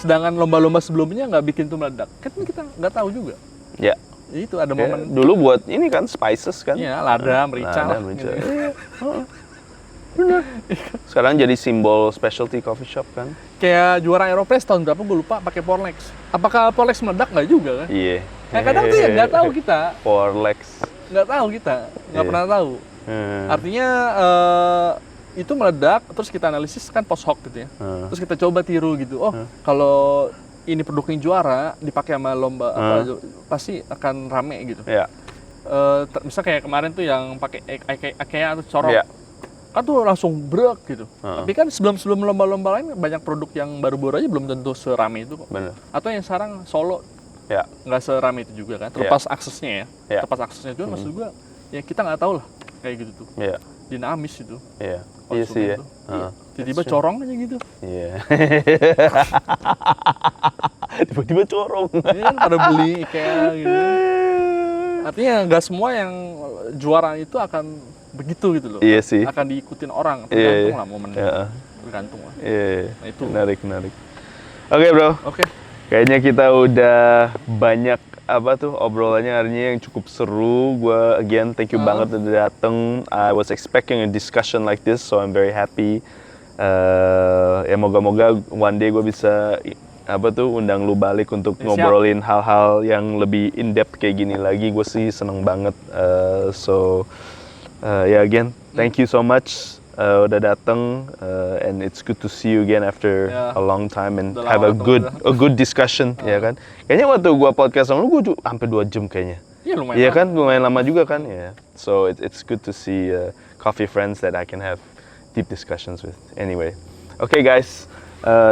sedangkan lomba-lomba sebelumnya nggak bikin itu meledak? Kan kita nggak tahu juga. Ya. Itu ada momen. Dulu buat ini kan spices kan. Iya, lada, merica. Gitu. Bener. Sekarang jadi simbol specialty coffee shop kan. Kayak juara Aeropress tahun berapa gue lupa pakai Porlex. Apakah Porlex meledak nggak juga kan? Iya. Kadang tuh ya nggak tahu kita. Porlex. Nggak tahu kita, nggak pernah tahu. Artinya itu meledak, terus kita analisis kan post hoc gitu ya. Terus kita coba tiru gitu. Kalau ini produknya juara, dipakai sama lomba pasti akan rame gitu. Iya. Misal kayak kemarin tuh yang pakai IKEA atau corok. Iya. Kan tuh langsung brek gitu. Tapi kan sebelum lomba-lomba lain banyak produk yang baru-baru aja belum tentu serame itu kok. Bener. Atau yang sekarang Solo nggak serame itu juga kan. Terlepas aksesnya ya. Terlepas aksesnya juga maksud gua ya kita nggak tahu lah kayak gitu tuh. Iya. Dinamis itu. Iya. Iya sih ya. Tiba-tiba corong aja gitu. Iya. Tiba-tiba corong. Ini kan pada beli IKEA gitu. Artinya nggak semua yang juara itu akan begitu gitu loh. Iya sih. Akan diikutin orang. Tergantung lah momen. Iya. Tergantung lah. Iya. Nah itu. Menarik. Oke bro. Oke. Kayaknya kita udah banyak obrolannya hari ini yang cukup seru. Gua again thank you banget udah dateng. I was expecting a discussion like this, so I'm very happy. Ya moga-moga one day gue bisa undang lu balik untuk ngobrolin hal-hal yang lebih in depth kayak gini lagi. Gue sih seneng banget. Again thank you so much. Udah dateng and it's good to see you again after a long time and have a good discussion ya kan. Kayaknya waktu gua podcast sama lu gua hampir 2 jam kayaknya. Iya lumayan. Iya kan, lumayan lama juga kan ya. So it's good to see coffee friends that I can have deep discussions with. Anyway, okay guys,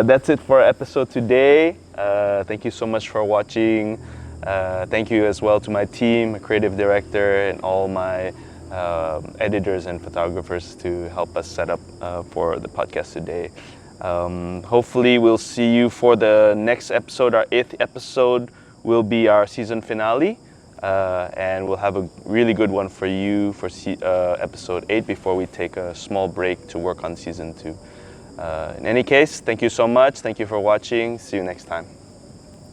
that's it for episode today. Thank you so much for watching. Thank you as well to my team, my creative director, and all my editors and photographers to help us set up for the podcast today. Hopefully we'll see you for the next episode. Our 8th episode will be our season finale, and we'll have a really good one for you for episode 8 before we take a small break to work on season 2. In any case, thank you so much. Thank you for watching. See you next time.